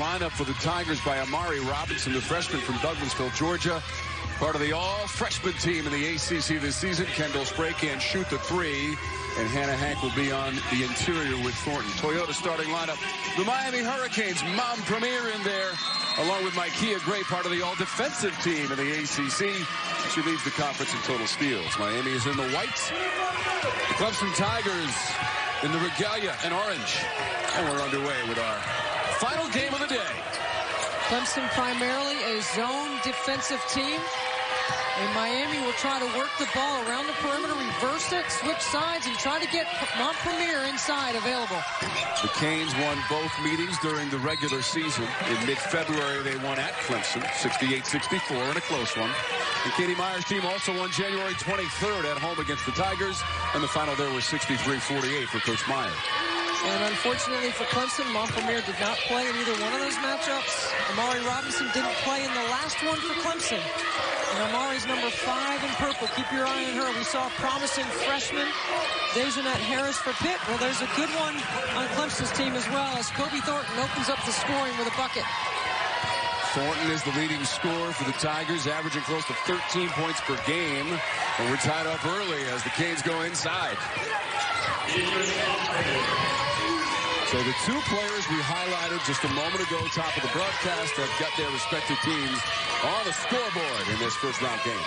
lineup for the Tigers by Amari Robinson, the freshman from Douglasville, Georgia. Part of the all-freshman team in the ACC this season. Kendall Spray can't shoot the three, and Hannah Hank will be on the interior with Thornton. Toyota starting lineup. The Miami Hurricanes, Mom Premier in there, along with Micaiah Gray, part of the all-defensive team in the ACC. She leads the conference in total steals. Miami is in the whites. The Clemson Tigers in the regalia and orange. And we're underway with our final game of the day. Clemson primarily a zone defensive team. And Miami will try to work the ball around the perimeter, reverse it, switch sides, and try to get Montpremier inside available. The Canes won both meetings during the regular season. In mid-February, they won at Clemson, 68-64 in a close one. And Katie Meyer's team also won January 23rd at home against the Tigers. And the final there was 63-48 for Coach Meyer. And unfortunately for Clemson, Montpremier did not play in either one of those matchups. Amari Robinson didn't play in the last one for Clemson. And Amari's number 5 in purple. Keep your eye on her. We saw a promising freshman, Dejanette Harris for Pitt. Well, there's a good one on Clemson's team as well, as Kobi Thornton opens up the scoring with a bucket. Thornton is the leading scorer for the Tigers, averaging close to 13 points per game. And we're tied up early as the Canes go inside. So the two players we highlighted just a moment ago, top of the broadcast, have got their respective teams on the scoreboard in this first-round game.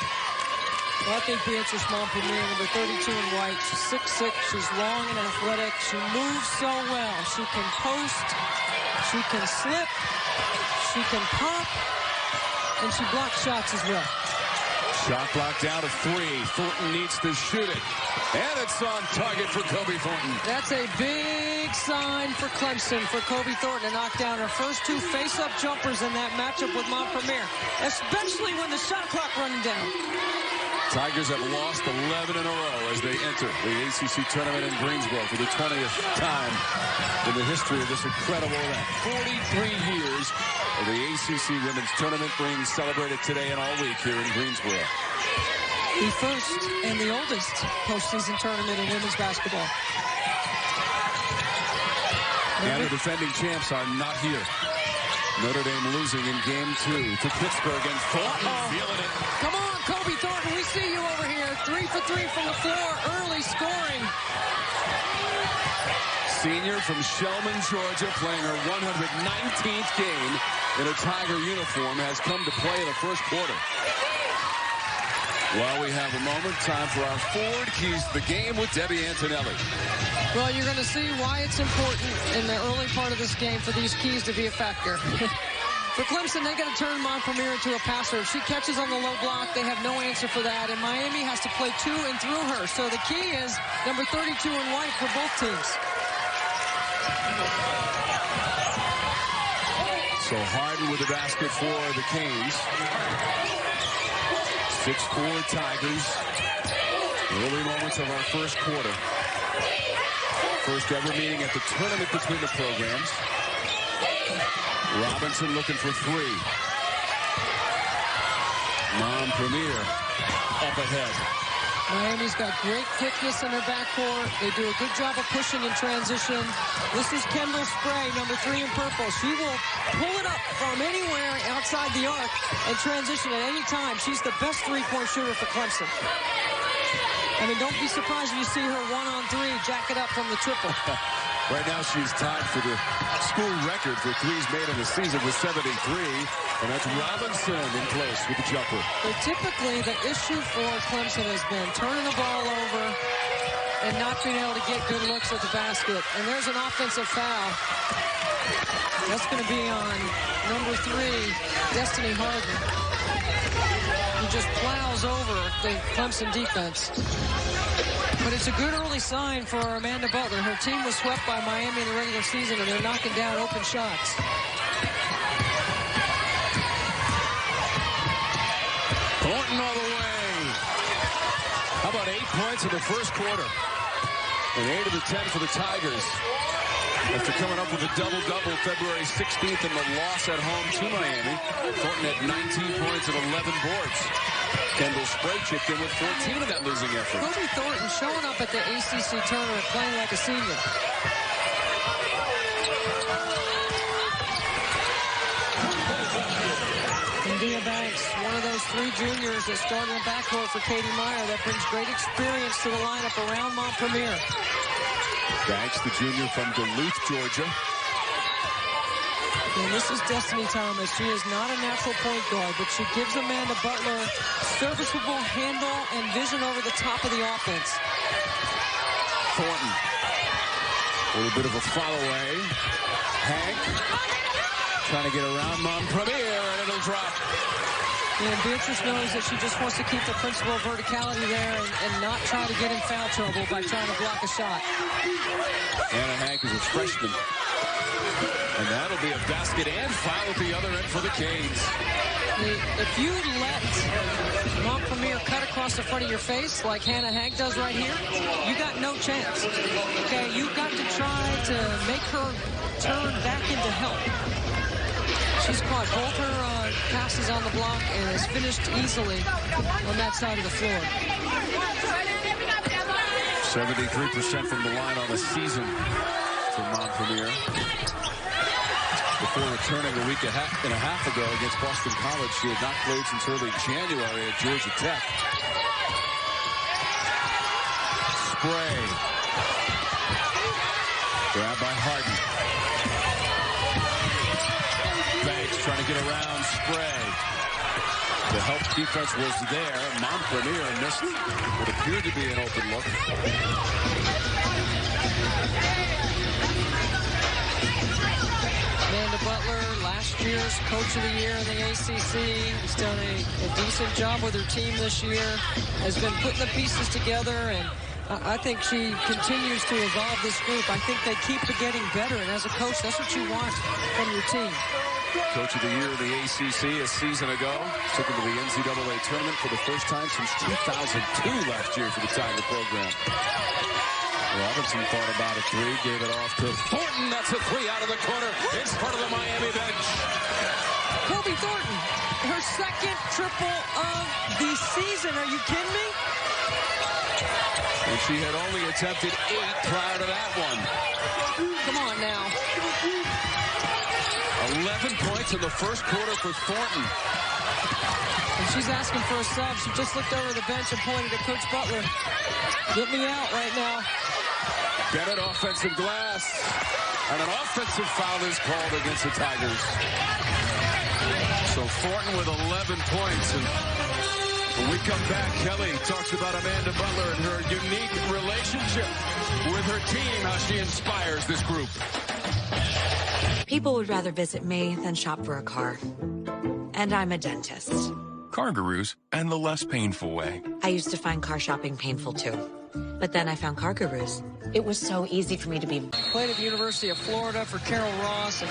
Well, I think the answer is Montpremier, number 32 in white. She's 6'6", she's long and athletic. She moves so well. She can post, she can slip, she can pop, and she blocks shots as well. Shot block down to 3. Thornton needs to shoot it. And it's on target for Kobi Thornton. That's a big sign for Clemson for Kobi Thornton to knock down her first 2 face-up jumpers in that matchup with Montpremier, especially when the shot clock running down. Tigers have lost 11 in a row as they enter the ACC tournament in Greensboro for the 20th time in the history of this incredible event. 43 years of the ACC Women's Tournament being celebrated today and all week here in Greensboro. The first and the oldest postseason tournament in women's basketball. And the defending champs are not here. Notre Dame losing in game 2 to Pittsburgh, and Thornton feeling it. Come on, Kobi Thornton, we see you over here. 3 for 3 from the floor, early scoring. Senior from Shellman, Georgia, playing her 119th game in a Tiger uniform, has come to play in the first quarter. While we have a moment, time for our forward keys to the game with Debbie Antonelli. Well, you're going to see why it's important in the early part of this game for these keys to be a factor. For Clemson, they got to turn Montpremier into a passer. If she catches on the low block, they have no answer for that. And Miami has to play to and through her. So the key is number 32 in white for both teams. So Harden with the basket for the Canes. 6-4 Tigers. Early moments of our first quarter. First ever meeting at the tournament between the programs. Robinson looking for 3. Montpremier up ahead. Miami's got great quickness in their backcourt. They do a good job of pushing in transition. This is Kendall Spray, number 3 in purple. She will pull it up from anywhere outside the arc and transition at any time. She's the best three-point shooter for Clemson. I mean, don't be surprised when you see her 1-on-3 jack it up from the triple. Right now, she's tied for the school record for threes made in the season with 73. And that's Robinson in close with the jumper. But typically, the issue for Clemson has been turning the ball over and not being able to get good looks at the basket. And there's an offensive foul. That's going to be on number 3, Destiny Harden. He just plows over the Clemson defense. But it's a good early sign for Amanda Butler. Her team was swept by Miami in the regular season, and they're knocking down open shots. Thornton all the way. How about 8 points in the first quarter? And 8 of the 10 for the Tigers. After coming up with a double-double February 16th in the loss at home to Miami, Thornton had 19 points and 11 boards. Kendall Spray chipped in with 14 of that losing effort. Kobi Thornton showing up at the ACC tournament playing like a senior. Dia Banks, one of those 3 juniors that started in the backcourt for Katie Meyer that brings great experience to the lineup around Montpremier. Banks, the junior from Duluth, Georgia. And this is Destiny Thomas. She is not a natural point guard, but she gives Amanda Butler serviceable handle and vision over the top of the offense. Thornton. A little bit of a follow away. Hank trying to get around Montpremier, and it'll drop. And Beatrice knows that she just wants to keep the principle of verticality there and not try to get in foul trouble by trying to block a shot. Anna Hank is a freshman. And that'll be a basket and foul at the other end for the Canes. If you let Montpremier cut across the front of your face like Hannah Hank does right here, you got no chance. Okay, you've got to try to make her turn back into help. She's caught both her passes on the block and has finished easily on that side of the floor. 73% from the line on the season for Montpremier. Before returning a week and a half ago against Boston College, she had not played since early January at Georgia Tech. Spray. Grab by Harden. Banks trying to get around Spray. The help defense was there. Montpremier missed what appeared to be an open look. Amanda Butler, last year's Coach of the Year in the ACC, has done a decent job with her team this year, has been putting the pieces together, and I think she continues to evolve this group. I think they keep getting better, and as a coach, that's what you want from your team. Coach of the Year in the ACC a season ago. Took him to the NCAA tournament for the first time since 2002 last year for the Tiger program. Robinson thought about a 3, gave it off to Thornton. That's a 3 out of the corner in front of the Miami bench. Kobi Thornton, her second triple of the season. Are you kidding me? And she had only attempted 8 prior to that one. Come on now. 11 points in the first quarter for Thornton. And she's asking for a sub. She just looked over the bench and pointed at Coach Butler. Get me out right now. Bennett offensive glass. And an offensive foul is called against the Tigers. So Thornton with 11 points. And when we come back, Kelly talks about Amanda Butler and her unique relationship with her team, how she inspires this group. People would rather visit me than shop for a car. And I'm a dentist. Car Gurus, and the less painful way. I used to find car shopping painful too. But then I found Car Gurus. It was so easy for me to be. Played at the University of Florida for Carol Ross, and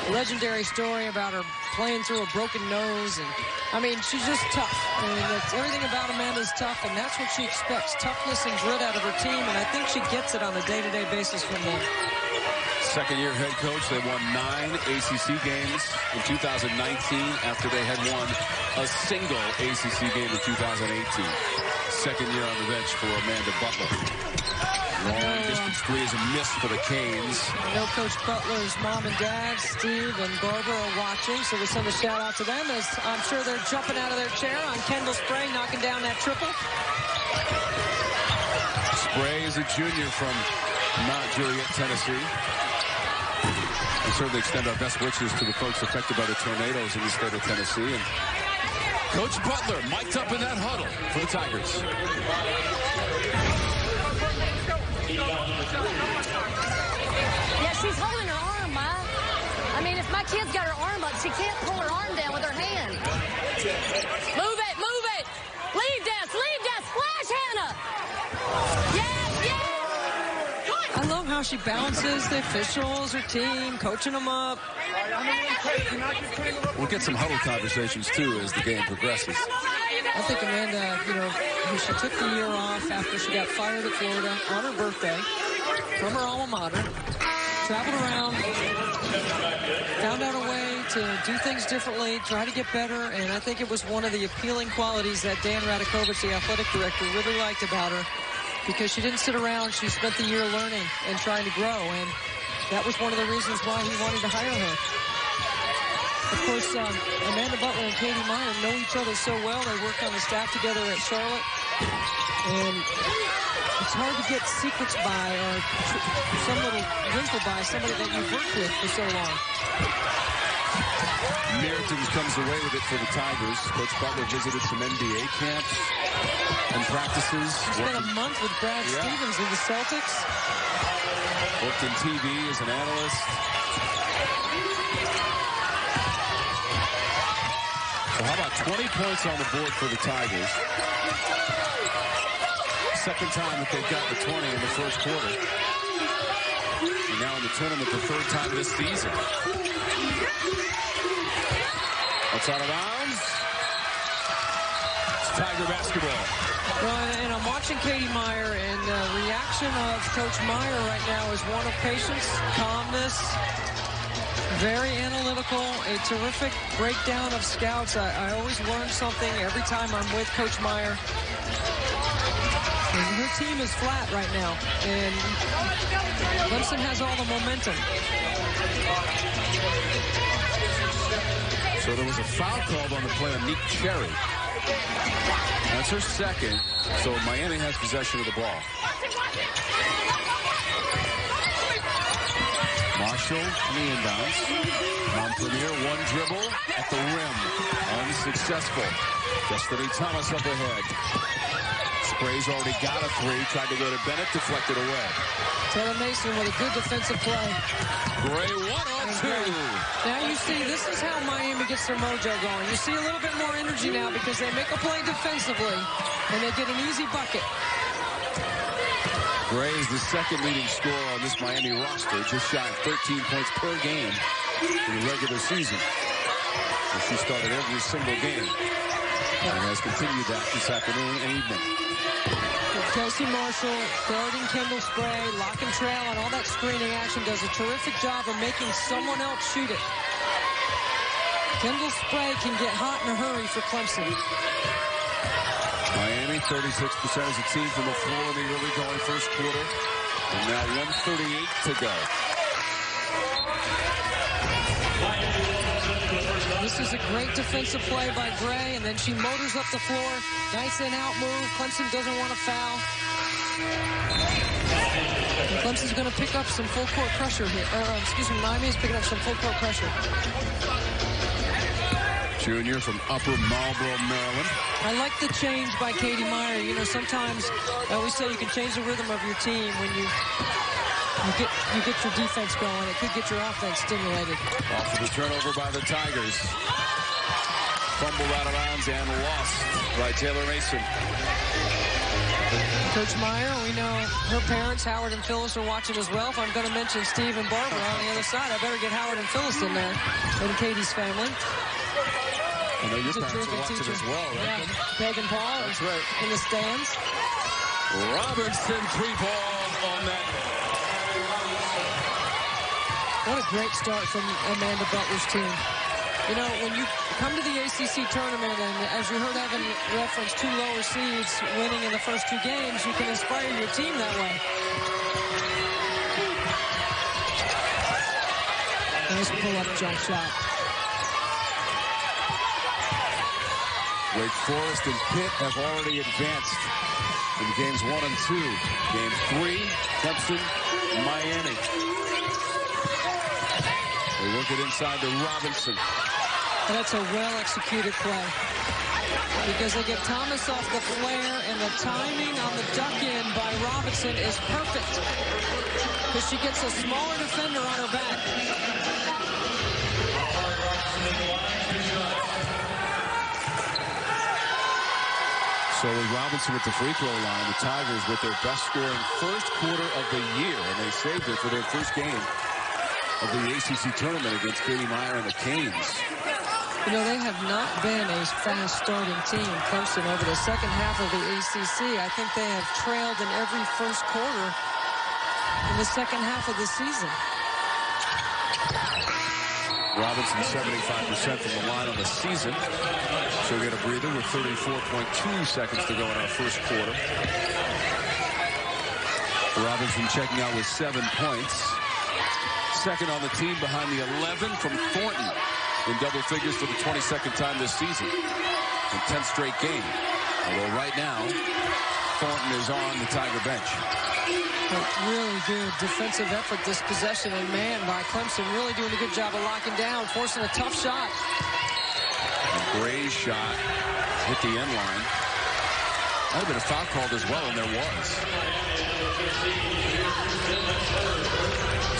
a legendary story about her playing through a broken nose. And I mean, she's just tough. I mean, everything about Amanda's tough, and that's what she expects, toughness and grit out of her team, and I think she gets it on a day-to-day basis from them. Second-year head coach. They won 9 ACC games in 2019 after they had won a single ACC game in 2018. Second year on the bench for Amanda Butler. Long distance 3 is a miss for the Canes. I know Coach Butler's mom and dad, Steve and Barbara, are watching, so we send a shout-out to them as I'm sure they're jumping out of their chair on Kendall Spray knocking down that triple. Spray is a junior from Mount Juliet, Tennessee. We certainly extend our best wishes to the folks affected by the tornadoes in the state of Tennessee. And Coach Butler mic'd up in that huddle for the Tigers. Yeah, she's holding her arm, Ma. I mean, if my kid's got her arm up, she can't pull her arm down with her hand. Move it, move it. Leave that, splash, Hannah. Yes, yes. I love how she balances the officials, her team, coaching them up. We'll get some huddle conversations, too, as the game progresses. I think Amanda, she took the year off after she got fired at Florida on her birthday from her alma mater, traveled around, found out a way to do things differently, try to get better, and I think it was one of the appealing qualities that Dan Radakovich, the athletic director, really liked about her, because she didn't sit around. She spent the year learning and trying to grow, and that was one of the reasons why he wanted to hire her. Of course, Amanda Butler and Katie Meyer know each other so well. They work on the staff together at Charlotte. And it's hard to get secrets by or some little wrinkle by somebody that you've worked with for so long. Meritons comes away with it for the Tigers. Coach Butler visited some NBA camps and practices. Spent a month with Brad Stevens of the Celtics. Worked in TV as an analyst. So how about 20 points on the board for the Tigers? Second time that they've gotten the 20 in the first quarter. And now in the tournament, the third time this season. That's out of bounds. It's Tiger basketball. Well, and I'm watching Katie Meyer, and the reaction of Coach Meyer right now is one of patience, calmness, very analytical, a terrific breakdown of scouts. I always learn something every time I'm with Coach Meyer. And her team is flat right now, and Clemson has all the momentum. So there was a foul called on the play on Nick Cherry. That's her second. So Miami has possession of the ball. Marshall, knee inbounds. Montpelier, one dribble at the rim. Unsuccessful. Destiny Thomas up ahead. Spray's already got a three. Tried to go to Bennett, deflected away. Taylor Mason with a good defensive play. Gray, 1-on-2. Now you see, this is how Miami gets their mojo going. You see a little bit more energy now because they make a play defensively, and they get an easy bucket. Gray is the second leading scorer on this Miami roster, just shy of 13 points per game in the regular season. And she started every single game and has continued that this afternoon and evening. Kelsey Marshall guarding Kendall Spray, lock and trail, and all that screening action does a terrific job of making someone else shoot it. Kendall Spray can get hot in a hurry for Clemson. Miami, 36% as a team from the floor in the early going first quarter. And now 1:38 to go. This is a great defensive play by Gray, and then she motors up the floor. Nice in-out move. Clemson doesn't want to foul. And Clemson's going to pick up some full-court pressure here. Miami is picking up some full-court pressure. Junior from Upper Marlboro, Maryland. I like the change by Katie Meyer. You know, sometimes I always say you can change the rhythm of your team when you get your defense going. It could get your offense stimulated. Off of the turnover by the Tigers. Fumbled out of bounds and lost by Taylor Mason. Coach Meyer, we know her parents, Howard and Phyllis, are watching as well. If I'm going to mention Steve and Barbara on the other side, I better get Howard and Phyllis in there, and Katie's family. I know your parents are watching teacher as well, right? Yeah, Peg and Paul That's right. In the stands. Robertson, 3 ball on that. What a great start from Amanda Butler's team. You know, when you come to the ACC tournament, and as you heard Evan reference 2 lower seeds winning in the first 2 games, you can inspire your team that way. Nice pull-up jump shot. Wake Forest and Pitt have already advanced in games 1 and 2. Game 3, Clemson, Miami. They work it inside to Robinson. And that's a well-executed play. Because they get Thomas off the flare, and the timing on the duck-in by Robinson is perfect. Because she gets a smaller defender on her back. So with Robinson at the free throw line, the Tigers with their best scoring first quarter of the year, and they saved it for their first game of the ACC tournament against Katie Meyer and the Canes. You know, they have not been a fast-starting team, Clemson, over the second half of the ACC. I think they have trailed in every first quarter in the second half of the season. Robinson 75% from the line on the season. So we get a breather with 34.2 seconds to go in our first quarter. Robinson checking out with 7 points. Second on the team behind the 11 from Thornton. in double figures for the 22nd time this season in 10th straight game. Although right now, Thornton is on the Tiger bench. A really good defensive effort this possession, and man, by Clemson, really doing a good job of locking down, forcing a tough shot. And Gray's shot hit the end line. Might have been a foul called as well, and there was.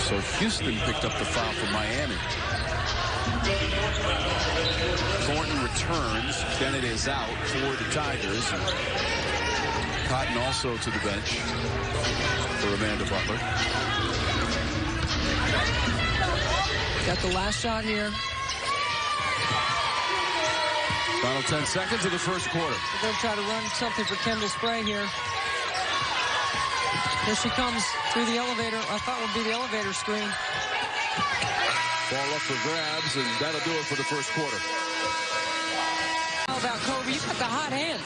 So Houston picked up the foul from Miami. Thornton returns. Then it is out for the Tigers. Cotton also to the bench for Amanda Butler. Got the last shot here. Final 10 seconds of the first quarter. We're going to try to run something for Kendall Spray here. Here she comes through the elevator. I thought would be the elevator screen. Ball up for grabs, and that'll do it for the first quarter. How about Kobi? You've got the hot hand.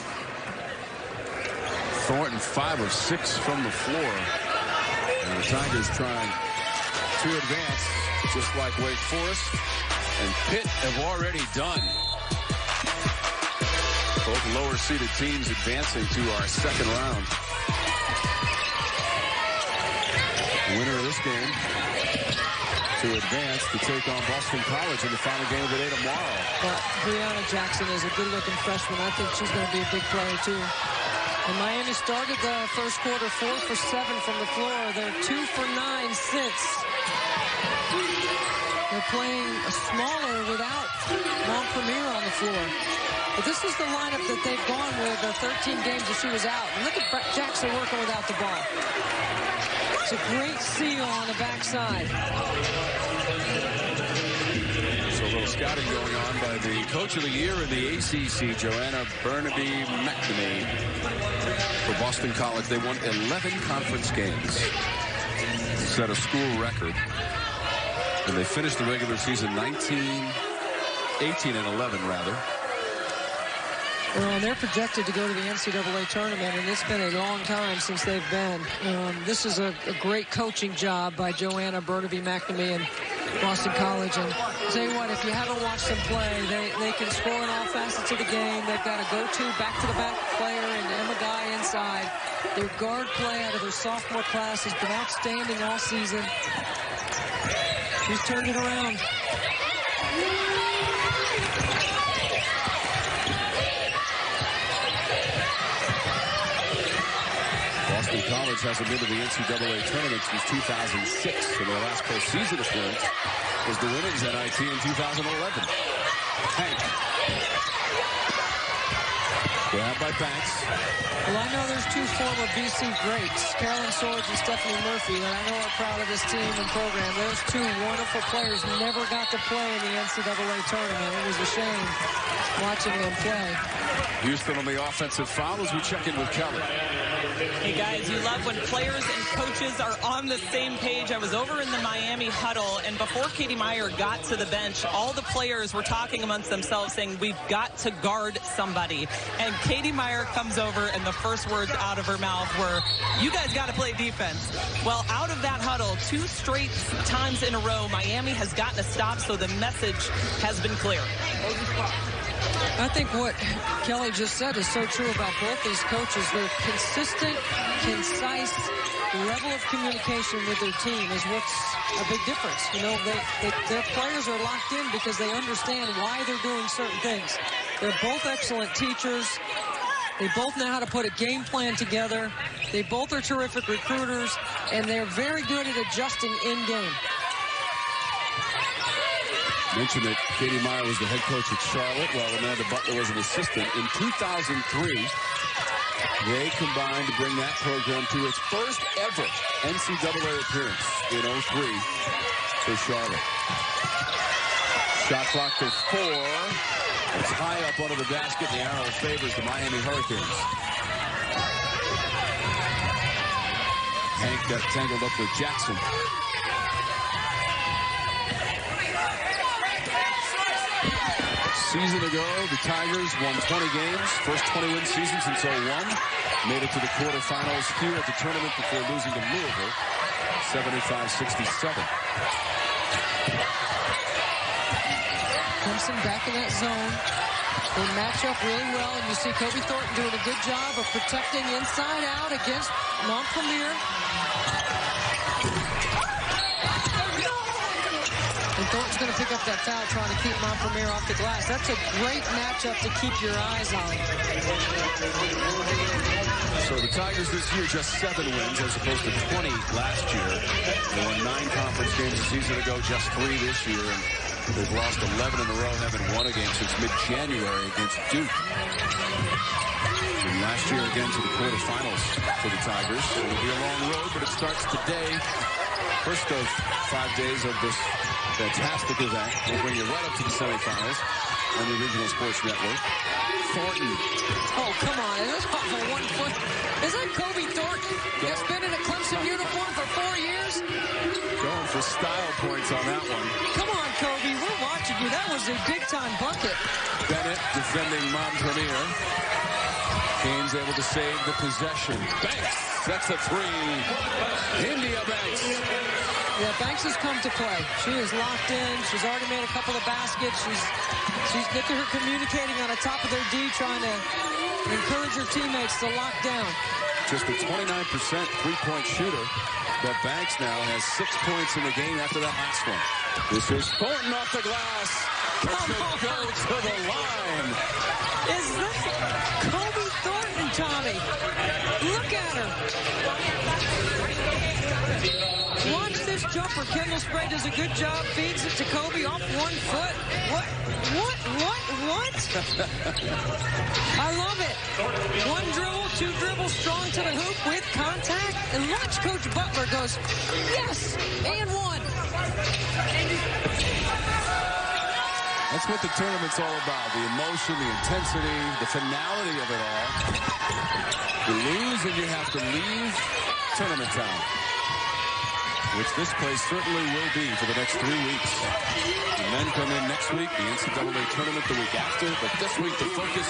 Thornton 5 of 6 from the floor. And the Tigers trying to advance, just like Wake Forest and Pitt have already done. Both lower-seeded teams advancing to our second round. The winner of this game to advance to take on Boston College in the final game of the day tomorrow. But Brianna Jackson is a good-looking freshman. I think she's going to be a big player, too. And Miami started the first quarter 4 for 7 from the floor. They're 2 for 9 since. They're playing smaller without Montpremier on the floor. But this is the lineup that they've gone with the 13 games that she was out. And look at Jackson working without the ball. It's a great seal on the backside. So a little scouting going on by the Coach of the Year in the ACC, Joanna Burnaby McNamee. For Boston College, they won 11 conference games. Set a school record. And they finished the regular season 18 and 11, rather. Well, they're projected to go to the NCAA tournament, and it's been a long time since they've been. This is a great coaching job by Joanna Burnaby McNamee and Boston College. And I'll tell you what, if you haven't watched them play, they can score in all facets of the game. They've got a go-to back-to-the-back player and Emma Guy inside. Their guard play out of their sophomore class has been outstanding all season. She's turned it around. Boston College hasn't been to the NCAA tournament since 2006, and their last postseason appearance was the women's NIT in 2011. Hank. Grab by Banks. Well, I know there's 2 former BC greats, Carolyn Swords and Stephanie Murphy, that I know are proud of this team and program. Those 2 wonderful players never got to play in the NCAA tournament. It was a shame watching them play. Houston on the offensive foul as we check in with Kelly. Hey, guys, you love when players and coaches are on the same page. I was over in the Miami huddle, and before Katie Meyer got to the bench, all the players were talking amongst themselves saying, we've got to guard somebody. And Katie Meyer comes over, and the first words out of her mouth were, you guys got to play defense. Well, out of that huddle, 2 straight times in a row, Miami has gotten a stop, so the message has been clear. I think what Kelly just said is so true about both these coaches. Their consistent, concise level of communication with their team is what's a big difference. You know, their players are locked in because they understand why they're doing certain things. They're both excellent teachers. They both know how to put a game plan together. They both are terrific recruiters, and they're very good at adjusting in-game. Mentioned that Katie Meyer was the head coach at Charlotte while Amanda Butler was an assistant. In 2003, they combined to bring that program to its first ever NCAA appearance in 03 for Charlotte. Shot clock to 4. It's high up under the basket. The arrow favors the Miami Hurricanes. Hank got tangled up with Jackson. Season ago, the Tigers won 20 games, first 20-win season since 01. Made it to the quarterfinals here at the tournament before losing to Louisville, 75-67. Clemson back in that zone. They match up really well, and you see Kobi Thornton doing a good job of protecting inside out against Montpelier. And Thornton's going to pick up that foul, trying to keep Montpelier off the glass. That's a great matchup to keep your eyes on. So the Tigers this year just 7 wins as opposed to 20 last year. They won 9 conference games a season ago, just 3 this year. And they've lost 11 in a row, haven't won a game since mid-January against Duke. And last year again to the quarterfinals for the Tigers. It'll be a long road, but it starts today. First of 5 days of this fantastic event. We'll bring you right up to the semifinals on the Original Sports Network. Thornton. Oh, come on. That's off of 1 foot. Is that Kobi Thornton? That's been in a Clemson uniform for 4 years? Going for style points on that one. Come on, Kobi. We're watching you. That was a big-time bucket. Bennett defending Montpelier. Gaines able to save the possession. Banks sets a 3. India Banks. Yeah, Banks has come to play. She is locked in. She's already made a couple of baskets. She's look at her communicating on the top of their D, trying to encourage her teammates to lock down. Just a 29% three-point shooter, but Banks now has 6 points in the game after that last one. This is Thornton off the glass. She'll go to the line. Is that Kobi Thornton, Tommy? Look at her. Watch this jumper. Kendall Spray does a good job. Feeds it to Kobi off 1 foot. What? I love it. 1 dribble, 2 dribbles, strong to the hoop with contact. And watch Coach Butler goes, yes, and 1. That's what the tournament's all about. The emotion, the intensity, the finality of it all. You lose and you have to leave tournament town, which this place certainly will be for the next 3 weeks. The men come in next week, the NCAA tournament the week after, but this week the focus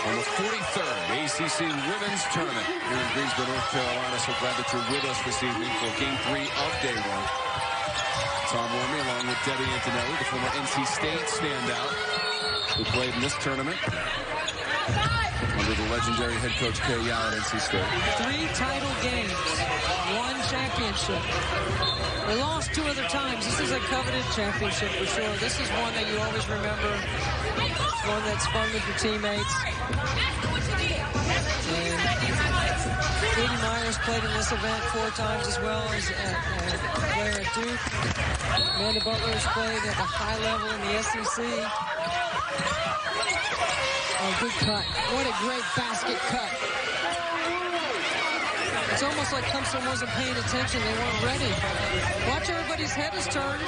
on the 43rd ACC Women's Tournament here in Greensboro, North Carolina. So glad that you're with us this evening for Game 3 of Day 1. Tom Wormy along with Debbie Antonelli, the former NC State standout who played in this tournament under the legendary head coach Kay Yao at NC State. 3 title games, 1 championship. They lost 2 other times. This is a coveted championship for sure. This is one that you always remember. One that's fun with your teammates. And Katie Myers played in this event 4 times as well as a player at Duke. Amanda Butler has played at a high level in the SEC. Oh, good cut. What a great basket cut. It's almost like Clemson wasn't paying attention. They weren't ready. Watch, everybody's head is turned.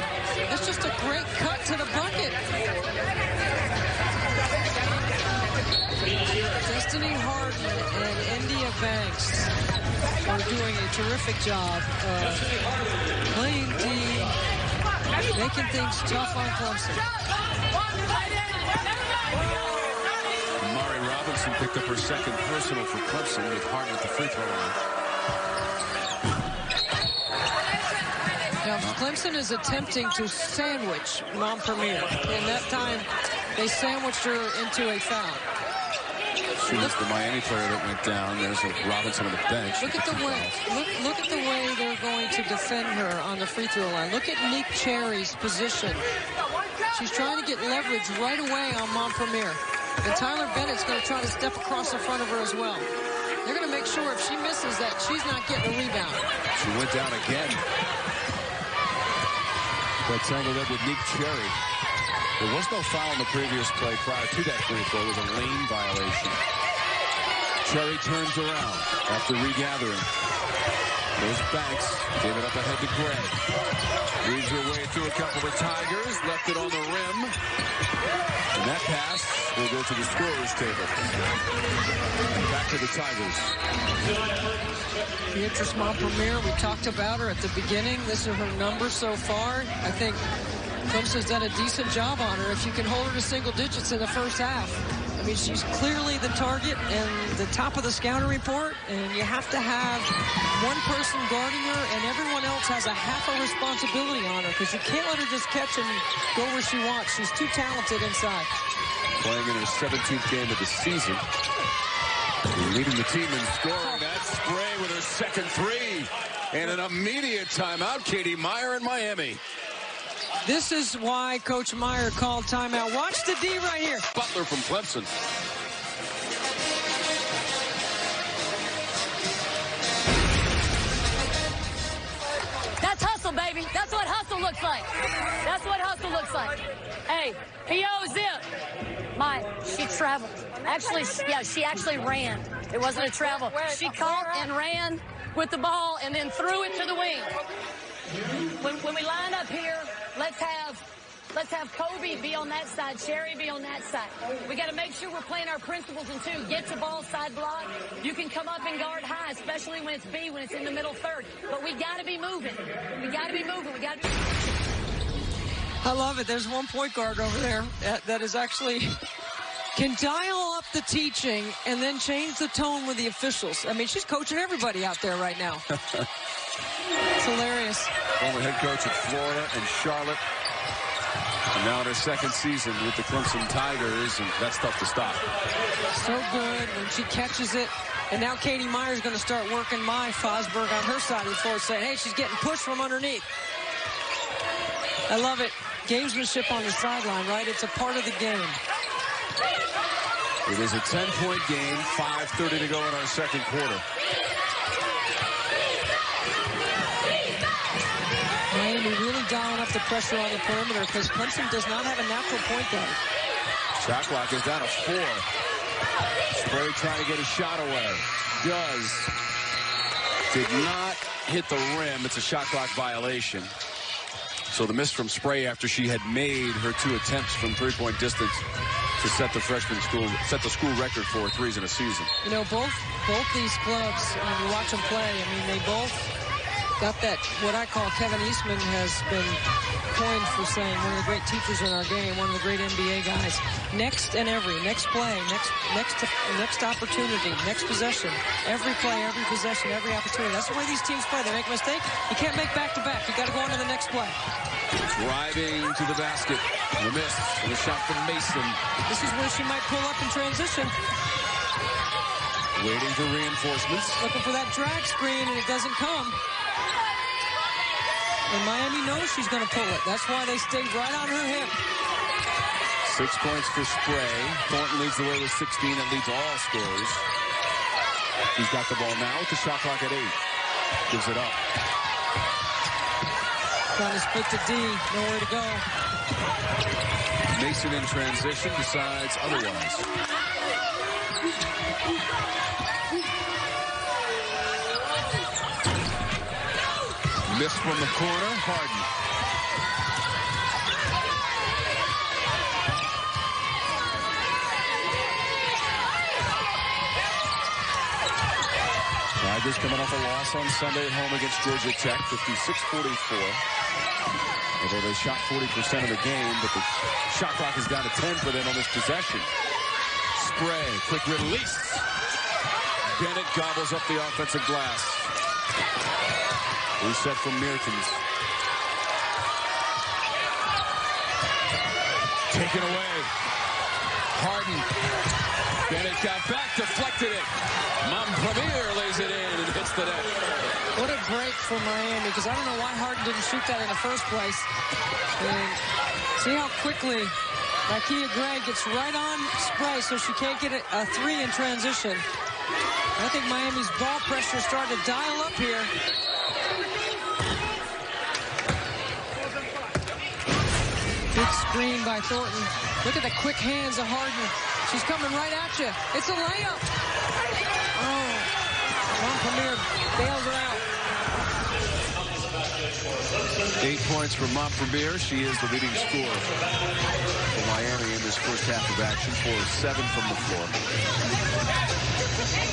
It's just a great cut to the bucket. Destiny Harden and India Banks are doing a terrific job of playing D, making things tough on Clemson. Amari Robinson picked up her 2nd personal for Clemson with Harden at the free throw line. Now, Clemson is attempting to sandwich Montpelier, and that time they sandwiched her into a foul. She was the Miami player that went down. There's a Robinson on the bench. Look at the way. Look at the way they're going to defend her on the free throw line. Look at Nick Cherry's position. She's trying to get leverage right away on Montpelier. And Tyler Bennett's going to try to step across in front of her as well. They're going to make sure if she misses that she's not getting a rebound. She went down again. But tangled up with Nick Cherry. There was no foul in the previous play prior to that free throw. It was a lane violation. Cherry turns around after regathering. There's Banks. Gave it up ahead to Gray. Weaves her way through a couple of Tigers. Left it on the rim. And that pass will go to the scorer's table. And back to the Tigers. Beatrice Montpelier, we talked about her at the beginning. This is her number so far. I think Clemson's done a decent job on her. If you can hold her to single digits in the first half, mean, she's clearly the target and the top of the scouting report, and you have to have one person guarding her, and everyone else has a half a responsibility on her, because you can't let her just catch and go where she wants. She's too talented inside. Playing in her 17th game of the season. Leading the team in scoring. That's Spray with her second three. And an immediate timeout. Katie Meyer in Miami. This is why Coach Meyer called timeout. Watch the D right here. Butler from Clemson. That's hustle, baby. That's what hustle looks like. That's what hustle looks like. Hey, P.O. Zip. She traveled. Actually, yeah, she actually ran. It wasn't a travel. She caught and ran with the ball and then threw it to the wing. When we line up here, let's have Kobe be on that side, Sherry be on that side. We got to make sure we're playing our principles in two. Get to ball, side block. You can come up and guard high, especially when it's B, when it's in the middle third. But we got to be moving. We got to be moving. We got to be. I love it. There's one point guard over there that is actually can dial up the teaching and then change the tone with the officials. I mean, she's coaching everybody out there right now. It's hilarious. Former head coach of Florida and Charlotte. And now in her second season with the Clemson Tigers, and that's tough to stop. So good when she catches it. And now Katie Meyer's going to start working my Fosberg on her side of the floor, saying, hey, she's getting pushed from underneath. I love it. Gamesmanship on the sideline, right? It's a part of the game. It is a 10-point game, 5:30 to go in our second quarter. Miami really dialing up the pressure on the perimeter because Clemson does not have a natural point guard. Shot clock is down to 4. Spray trying to get a shot away. Does. Did not hit the rim. It's a shot clock violation. So the miss from Spray after she had made her 2 attempts from three-point distance to set the school record for threes in a season. You know, both these clubs, when you watch them play, I mean, they both got that, what I call Kevin Eastman has been coined for saying, one of the great teachers in our game, one of the great NBA guys. Next and every, next play, next opportunity, next possession, every play, every possession, every opportunity. That's the way these teams play. They make a mistake. You can't make back-to-back. You got to go on to the next play. Driving to the basket. The miss. And a shot from Mason. This is where she might pull up in transition. Waiting for reinforcements. Looking for that drag screen, and it doesn't come. And Miami knows she's going to pull it. That's why they stayed right on her hip. 6 points for Spray. Thornton leads the way with 16. That leads all scorers. He's got the ball now with the shot clock at 8. Gives it up. Trying to split the D. Nowhere to go. Mason in transition decides otherwise. Miss from the corner. Harden. Tigers coming off a loss on Sunday at home against Georgia Tech, 56-44. Although they shot 40% of the game, but the shot clock is down to 10 for them on this possession. Spray, quick release. Bennett gobbles up the offensive glass. Reset from Mertens. Taken away. Harden. Bennett got back, deflected it. Montpellier lays it in and hits the net. What a break for Miami, because I don't know why Harden didn't shoot that in the first place. And see how quickly Nakia Gray gets right on Spray so she can't get a 3 in transition. I think Miami's ball pressure started to dial up here. Big screen by Thornton. Look at the quick hands of Harden. She's coming right at you. It's a layup. Oh, Montpellier bails her out. 8 points for Montpellier. She is the leading scorer for Miami in this first half of action. 4 of 7 from the floor.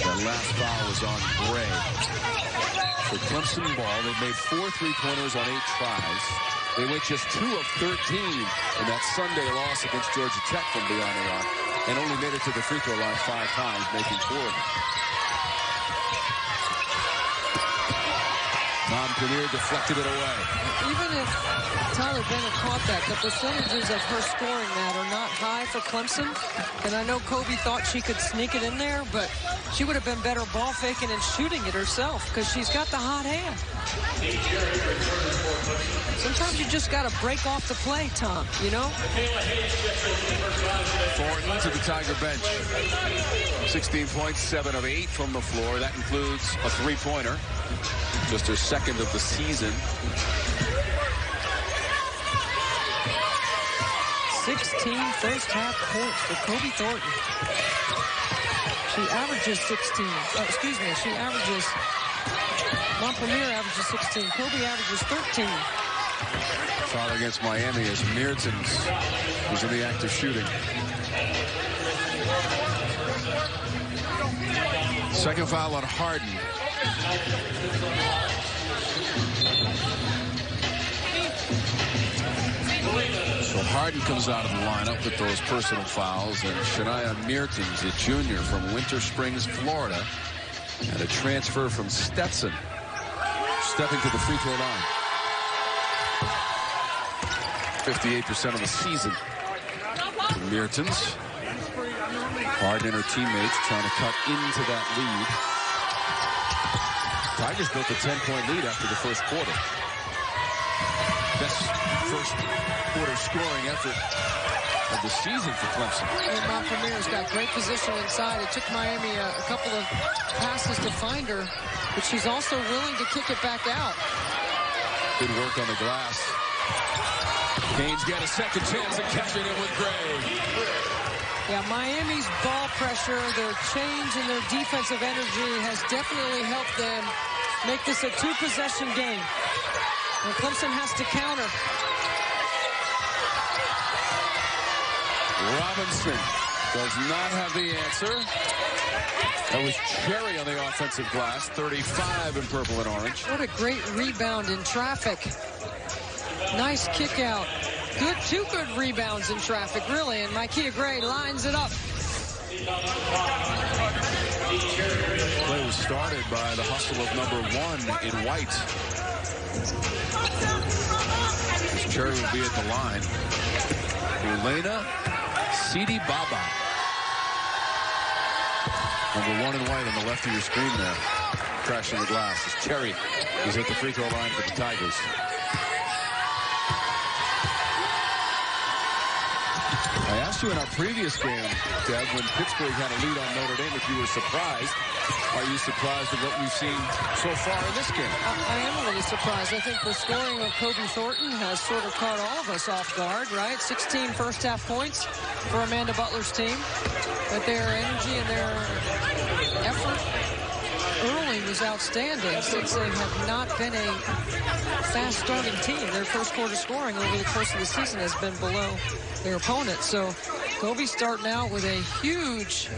That last foul was on Gray. For Clemson ball, they've made 4 3-pointers on 8 tries. They went just 2 of 13 in that Sunday loss against Georgia Tech from beyond the arc. and only made it to the free throw line 5 times, making 4 of them. Premier deflected it away. Even if Tyler Bennett caught that, the percentages of her scoring that are not high for Clemson. And I know Kobe thought she could sneak it in there, but she would have been better ball faking and shooting it herself because she's got the hot hand. Sometimes you just got to break off the play, Tom, you know? Thornton to the Tiger bench. 16 points, 7 of 8 from the floor. That includes a 3-pointer. Just her second of the season. 16 first half points for Kobi Thornton. She averages 16. Oh, excuse me. She averages. Montpelier averages 16. Kobi averages 13. Foul against Miami as Mertens was in the act of shooting. Second foul on Harden. So Harden comes out of the lineup with those personal fouls, and Shania Mertens, a junior from Winter Springs, Florida, and a transfer from Stetson, stepping to the free throw line. 58% of the season for Mertens. Harden and her teammates trying to cut into that lead. Tigers built a 10-point lead after the first quarter. Best first quarter scoring effort of the season for Clemson. And Montpelier's got great position inside. It took Miami a couple of passes to find her, but she's also willing to kick it back out. Good work on the glass. Canes got a second chance at catching it with Gray. Yeah, Miami's ball pressure, their change in their defensive energy has definitely helped them make this a 2-possession game. And Clemson has to counter. Robinson does not have the answer. That was Cherry on the offensive glass, 35 in purple and orange. What a great rebound in traffic. Nice kick out. Two good rebounds in traffic, really, and Micaiah Gray lines it up. The play was started by the hustle of number 1 in white. As Cherry will be at the line. Elena Sidi Baba. Number 1 in white on the left of your screen there. Crashing the glass as Cherry is at the free throw line for the Tigers. I asked you in our previous game, Deb, when Pittsburgh had a lead on Notre Dame, if you were surprised. Are you surprised at what we've seen so far in this game? I am a little surprised. I think the scoring of Kobi Thornton has sort of caught all of us off guard, right? 16 first half points for Amanda Butler's team. But their energy and their effort early was outstanding since they have not been a fast starting team. Their first quarter scoring over the course of the season has been below their opponent. So Kobe starting out with a huge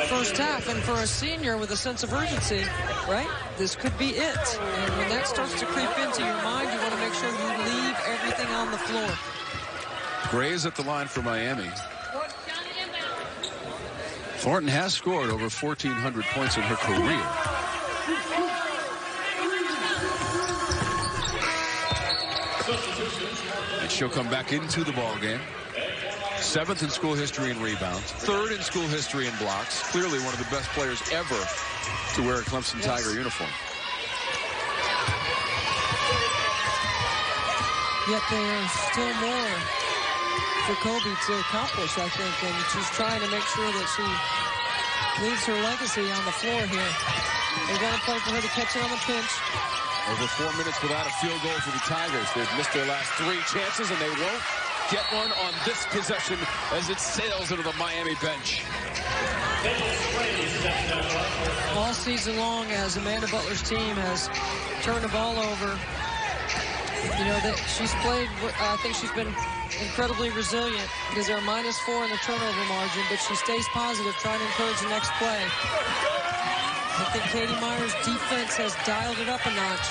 first half, and for a senior with a sense of urgency, right? This could be it. And when that starts to creep into your mind, you want to make sure you leave everything on the floor. Gray is at the line for Miami. Thornton has scored over 1,400 points in her career. And she'll come back into the ball game. 7th in school history in rebounds. 3rd in school history in blocks. Clearly one of the best players ever to wear a Clemson Tiger uniform. Yet there's still more for Kobe to accomplish, I think, and she's trying to make sure that she leaves her legacy on the floor here. They're going to play for her to catch it on the pinch. Over 4 minutes without a field goal for the Tigers. They've missed their last 3 chances, and they won't get one on this possession as it sails into the Miami bench. All season long, as Amanda Butler's team has turned the ball over, you know, that she's played, I think she's been incredibly resilient because they're -4 in the turnover margin, but she stays positive, trying to encourage the next play. I think Katie Meyer's defense has dialed it up a notch.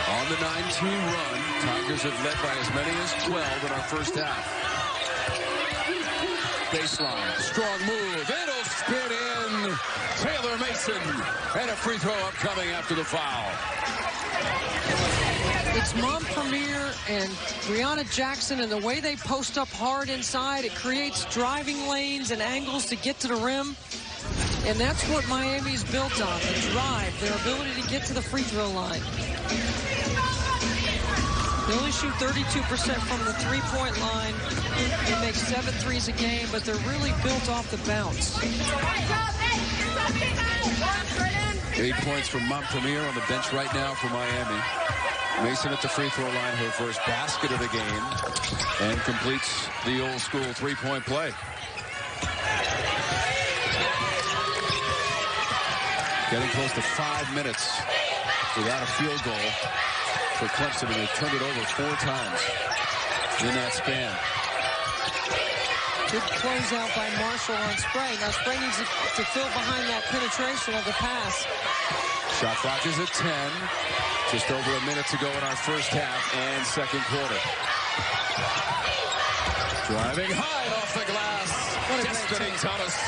On the 9-2 run, Tigers have led by as many as 12 in our first half. baseline. Strong move. It'll spin in. Taylor Mason. And a free throw upcoming after the foul. It's Montpelier and Brianna Jackson, and the way they post up hard inside, it creates driving lanes and angles to get to the rim. And that's what Miami's built on, the drive, their ability to get to the free throw line. They only shoot 32% from the three-point line. They make 7 threes a game, but they're really built off the bounce. 8 points from Montpelier on the bench right now for Miami. Mason at the free throw line, her first basket of the game, and completes the old school three-point play. Getting close to 5 minutes without a field goal for Clemson, and they've turned it over 4 times in that span. Good closeout by Marshall on Spray. Now Spray needs to fill behind that penetration of the pass. Shot clock is at 10. Just over a minute to go in our first half and second quarter. Driving high off the glass. Destiny Thomas.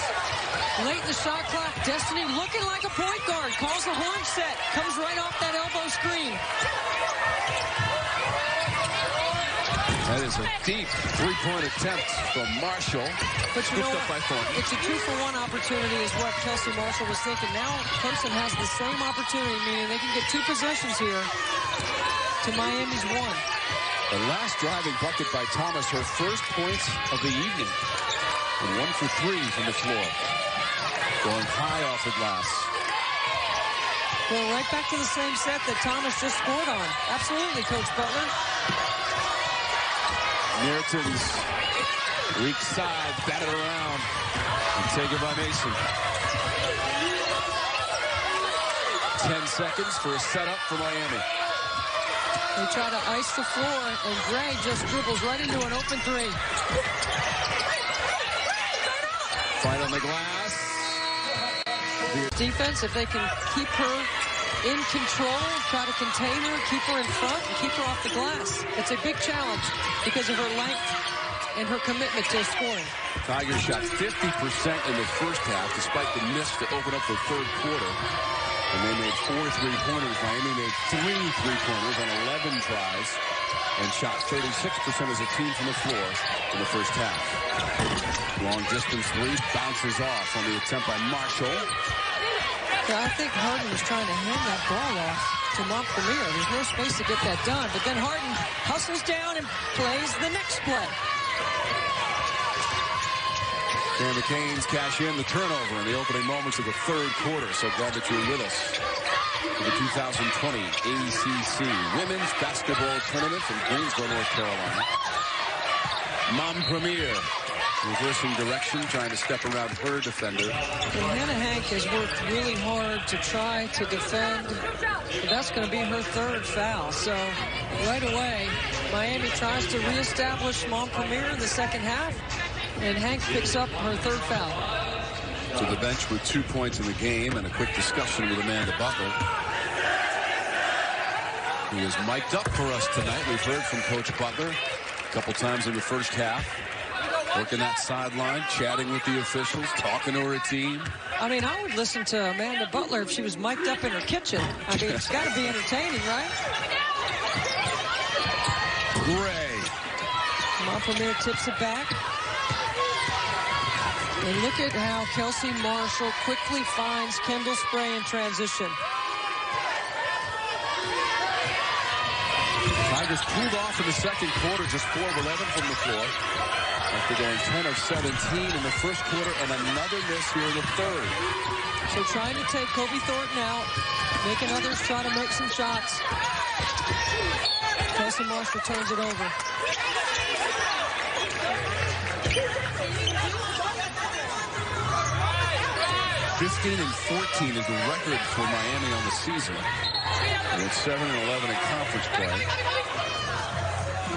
Late in the shot clock, Destiny looking like a point guard. Calls the horn set. Comes right off that elbow screen. That is a deep three-point attempt from Marshall. But you know By Thornton. It's a 2-for-1 opportunity is what Kelsey Marshall was thinking. Now Clemson has the same opportunity, meaning they can get 2 possessions here to Miami's 1. The last driving bucket by Thomas, her first points of the evening. And 1 for 3 from the floor. Going high off the glass. Going right back to the same set that Thomas just scored on. Absolutely, Coach Butler. Mertens, weak side, batted around, and taken by Mason. 10 seconds for a setup for Miami. They try to ice the floor, and Gray just dribbles right into an open 3. Fight on the glass. Defense, if they can keep her in control, try to contain her, keep her in front, and keep her off the glass. It's a big challenge because of her length and her commitment to scoring. Tigers shot 50% in the first half, despite the miss to open up the third quarter. And they made 4 3-pointers. Miami made 3 3-pointers on 11 tries and shot 36% as a team from the floor in the first half. Long distance 3 bounces off on the attempt by Marshall. Yeah, I think Harden was trying to hand that ball off to Montpelier. There's no space to get that done. But then Harden hustles down and plays the next play. And the Canes cash in the turnover in the opening moments of the third quarter. So glad that you're with us for the 2020 ACC Women's Basketball Tournament from Greensboro, North Carolina. Montpelier reversing direction, trying to step around her defender. And Hannah Hank has worked really hard to try to defend. But that's going to be her 3rd foul. So right away, Miami tries to reestablish Montpelier in the second half. And Hank picks up her 3rd foul. To the bench with 2 points in the game and a quick discussion with Amanda Butler, who is mic'd up for us tonight. We've heard from Coach Butler a couple times in the first half. Working that sideline, chatting with the officials, talking to her team. I mean, I would listen to Amanda Butler if she was mic'd up in her kitchen. I mean, it's got to be entertaining, right? Gray. Montpelier tips it back. And look at how Kelsey Marshall quickly finds Kendall Spray in transition. Tigers cooled off in the second quarter, just 4 of 11 from the floor. After going 10 of 17 in the first quarter and another miss here in the third. So trying to take Kobi Thornton out, making others try to make some shots. Kelsey Marshall turns it over. 15 and 14 is the record for Miami on the season. And it's 7 and 11 in conference play.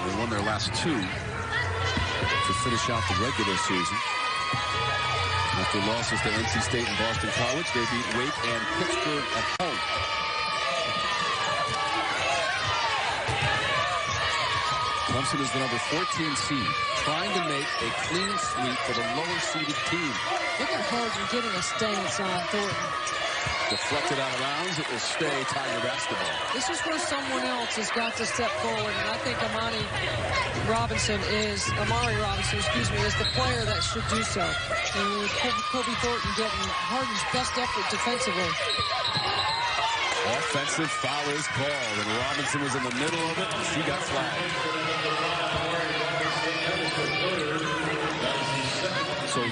They won their last 2 to finish out the regular season. After losses to NC State and Boston College, they beat Wake and Pittsburgh at home. Clemson is the number 14 seed, trying to make a clean sweep for the lower-seeded team. Look at Harden getting a stance on Thornton. Deflected out of bounds. It will stay Tiger basketball. This is where someone else has got to step forward, and I think Amari Robinson, is the player that should do so. And with Kobi Thornton getting Harden's best effort defensively. Offensive foul is called, and Robinson was in the middle of it, and she got flagged. So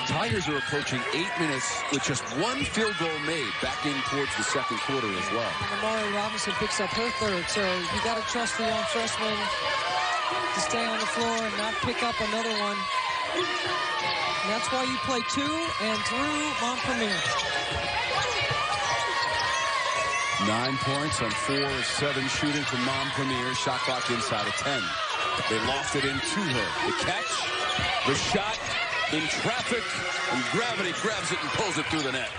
Tigers are approaching 8 minutes with just one field goal made back in towards the second quarter as well. And Amari Robinson picks up her third, so you got to trust the young freshman to stay on the floor and not pick up another one. And that's why you play 2 and through Montpremier. 9 points on 4 of 7 shooting from Montpremier. Shot clock inside of 10. They lofted into her. The catch, the shot in traffic, and gravity grabs it and pulls it through the net.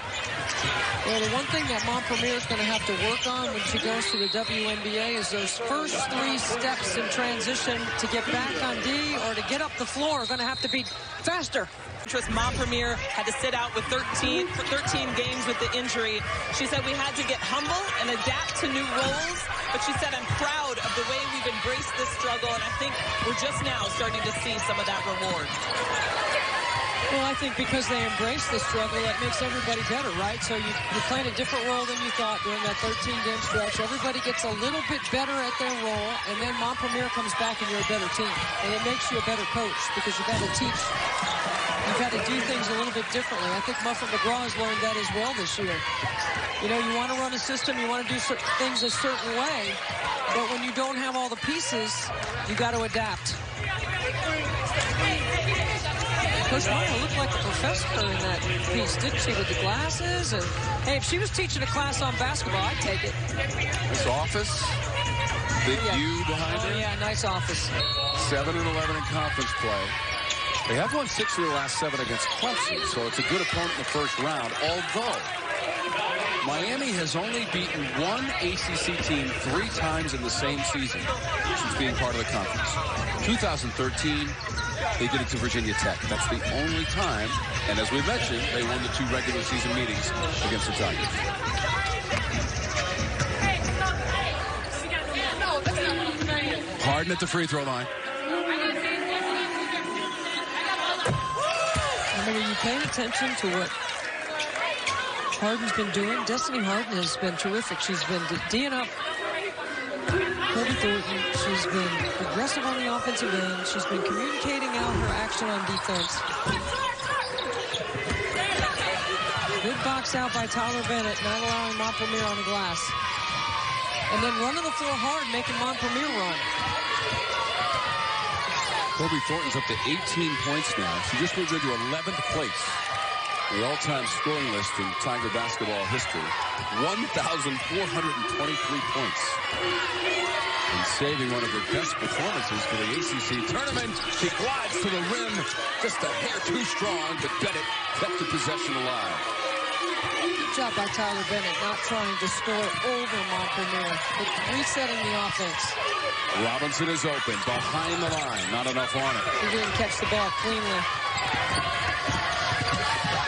Well, the one thing that Montpremier is going to have to work on when she goes to the WNBA is those first 3 steps in transition to get back on D or to get up the floor are going to have to be faster. Montpremier had to sit out with 13 games with the injury. She said we had to get humble and adapt to new roles, but she said I'm proud of the way we've embraced this struggle, and I think we're just now starting to see some of that reward. Well, I think because they embrace the struggle, that makes everybody better, right? So you're playing a different role than you thought during that 13-game stretch. Everybody gets a little bit better at their role, and then Montpremier comes back and you're a better team. And it makes you a better coach because you've got to teach. You've got to do things a little bit differently. I think Muffet McGraw has learned that as well this year. You know, you want to run a system, you want to do things a certain way, but when you don't have all the pieces, you got to adapt. Coach Marta looked like the professor in that piece, didn't she, with the glasses? And hey, if she was teaching a class on basketball, I'd take it. This office, big U behind her. Oh, yeah, nice office. 7 and 11 in conference play. They have won 6 of their last 7 against Clemson, so it's a good opponent in the first round, although Miami has only beaten one ACC team 3 times in the same season since being part of the conference. 2013, they did it to Virginia Tech. That's the only time, and as we mentioned, they won the 2 regular season meetings against the Tigers. Harden at the free throw line. I mean, are you paying attention to what Harden's been doing? Destiny Harden has been terrific. She's been D'ing up Kobi Thornton. She's been aggressive on the offensive end. She's been communicating out her action on defense. Good box out by Tyler Bennett, not allowing Montpremier on the glass. And then running the floor hard, making Montpremier run. Kobi Thornton's up to 18 points now. She just moved into 11th place in the all-time scoring list in Tiger basketball history. 1,423 points. And saving one of her best performances for the ACC tournament. She glides to the rim, just a hair too strong, but Bennett kept the possession alive. Good job by Tyler Bennett, not trying to score over Montpremier, but resetting the offense. Robinson is open, behind the line, not enough on it. He didn't catch the ball cleanly.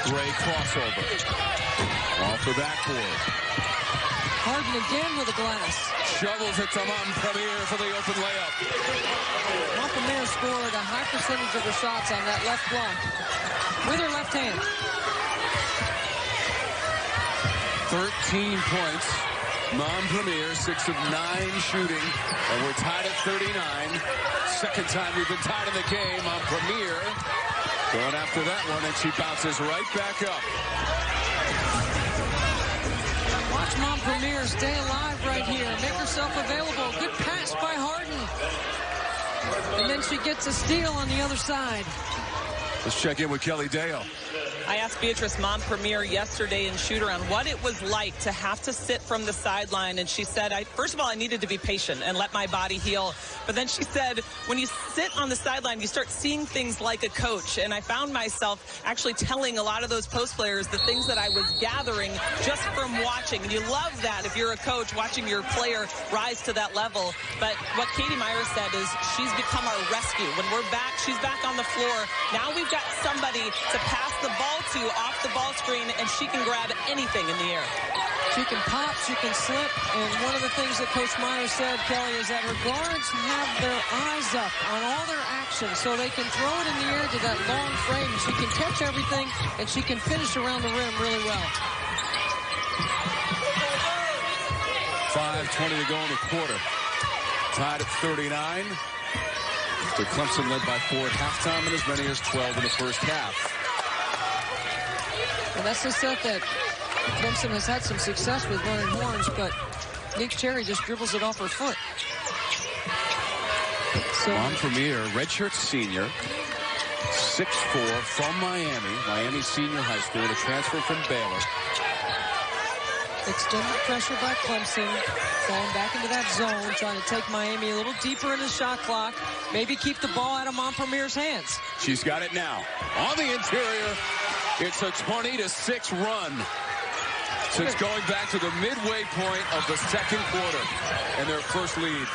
Gray crossover. Off the backboard. Harden again with a glass. Shovels it to Montpremier for the open layup. Montpremier scored a high percentage of her shots on that left block with her left hand. 13 points. Montpremier, 6 of 9 shooting, and we're tied at 39. Second time we've been tied in the game. Montpremier going after that one, and she bounces right back up. Watch Montpremier stay alive right here. Make herself available. Good pass by Harden. And then she gets a steal on the other side. Let's check in with Kelly Dale. I asked Beatrice Montpremier yesterday in shoot-around what it was like to have to sit from the sideline, and she said, first of all, I needed to be patient and let my body heal. But then she said, when you sit on the sideline, you start seeing things like a coach, and I found myself actually telling a lot of those post players the things that I was gathering just from watching. And you love that if you're a coach, watching your player rise to that level. But what Katie Meyer said is she's become our rescue. When we're back, she's back on the floor. Now we've got somebody to pass the ball to off the ball screen, and she can grab anything in the air. She can pop, she can slip, and one of the things that Coach Meyer said, Kelly, is that her guards have their eyes up on all their actions, so they can throw it in the air to that long frame, and she can catch everything, and she can finish around the rim really well. 5:20 to go in the quarter. Tied at 39. So Clemson led by 4 at halftime and as many as 12 in the first half. And that's the set that Clemson has had some success with running horns, but Nick Cherry just dribbles it off her foot. So Montpremier, redshirt senior, 6'4", from Miami Senior High School, a transfer from Baylor. Extended pressure by Clemson, falling back into that zone, trying to take Miami a little deeper in the shot clock, maybe keep the ball out of Montpremier's hands. She's got it now. On the interior, it's a 20-6 run since going back to the midway point of the second quarter and their first lead.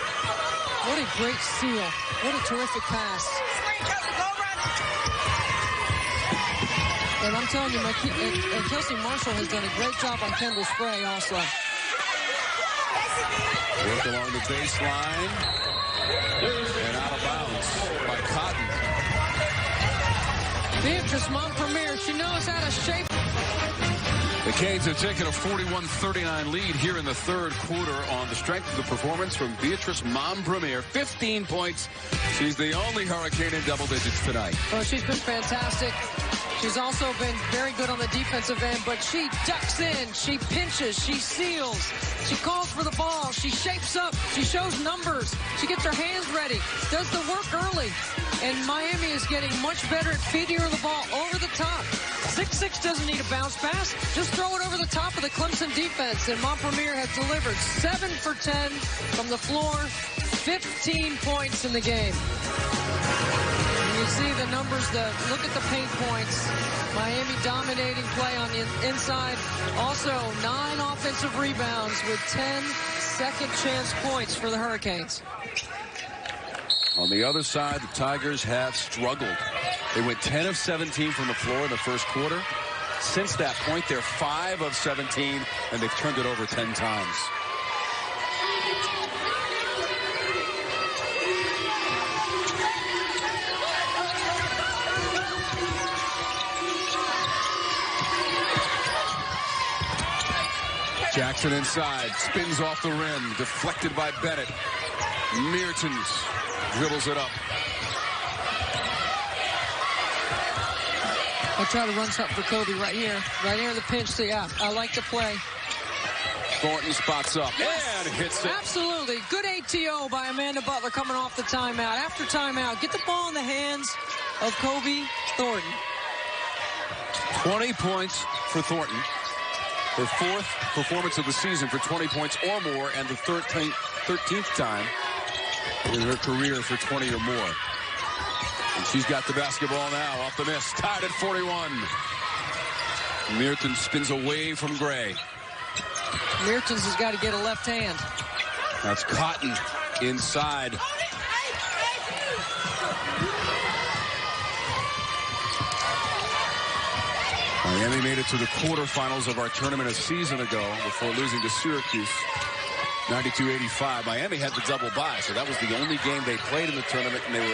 What a great steal. What a terrific pass. And I'm telling you, and Kelsey Marshall has done a great job on Kendall Spray also. Work along the baseline. And out of bounds by Cotton. Beatrice Montpremier, she knows how to shape. The Canes have taken a 41-39 lead here in the third quarter on the strength of the performance from Beatrice Montpremier. 15 points. She's the only Hurricane in double digits tonight. Well, she's been fantastic. She's also been very good on the defensive end, but she ducks in, she pinches, she seals, she calls for the ball, she shapes up, she shows numbers, she gets her hands ready, does the work early, and Miami is getting much better at feeding her the ball over the top. 6'6" doesn't need a bounce pass, just throw it over the top of the Clemson defense, and Montpremier has delivered 7 for 10 from the floor, 15 points in the game. You see the numbers, look at the paint points. Miami dominating play on the inside. Also, 9 offensive rebounds with 10 second chance points for the Hurricanes. On the other side, the Tigers have struggled. They went 10 of 17 from the floor in the first quarter. Since that point, they're 5 of 17, and they've turned it over 10 times. Jackson inside, spins off the rim, deflected by Bennett. Mertens dribbles it up. I try to run something for Kobe right here in the pinch. So yeah, I like to play. Thornton spots up and hits it. Absolutely. Good ATO by Amanda Butler coming off the timeout. After timeout, get the ball in the hands of Kobi Thornton. 20 points for Thornton. Her 4th performance of the season for 20 points or more, and the 13th time in her career for 20 or more. And she's got the basketball now off the miss. Tied at 41. Mertens spins away from Gray. Mertens has got to get a left hand. That's Cotton inside. Miami made it to the quarterfinals of our tournament a season ago before losing to Syracuse, 92-85. Miami had the double bye, so that was the only game they played in the tournament, and they were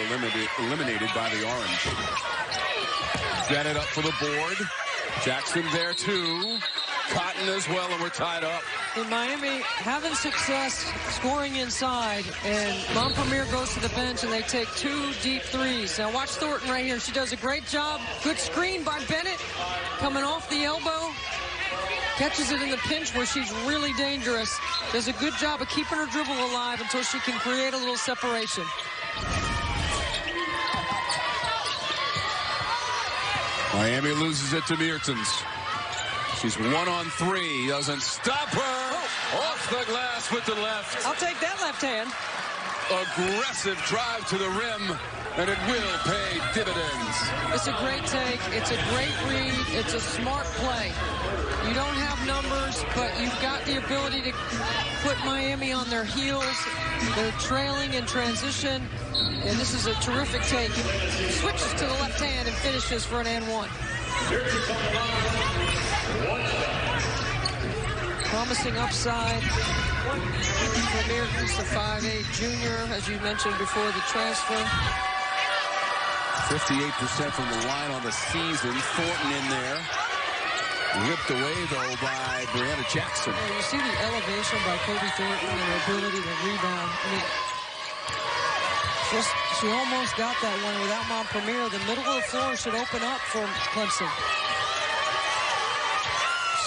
eliminated by the Orange. Bennett up for the board. Jackson there, too. Cotton as well, and we're tied up. In Miami, having success scoring inside, and Montpremier goes to the bench, and they take 2 deep threes. Now watch Thornton right here. She does a great job. Good screen by Bennett, coming off the elbow. Catches it in the pinch where she's really dangerous. Does a good job of keeping her dribble alive until she can create a little separation. Miami loses it to Mertens. She's 1-on-3. Doesn't stop her. Off the glass with the left. I'll take that left hand. Aggressive drive to the rim, and it will pay dividends. It's a great take. It's a great read. It's a smart play. You don't have numbers, but you've got the ability to put Miami on their heels. They're trailing in transition, and this is a terrific take. Switches to the left hand and finishes for an and one. Promising upside for Mertens, the 5'8" junior, as you mentioned before the transfer. 58% from the line on the season. Thornton in there. Ripped away, though, by Brianna Jackson. Yeah, you see the elevation by Kobi Thornton and her ability to rebound. I mean, she almost got that one without Montpellier. The middle of the floor should open up for Clemson.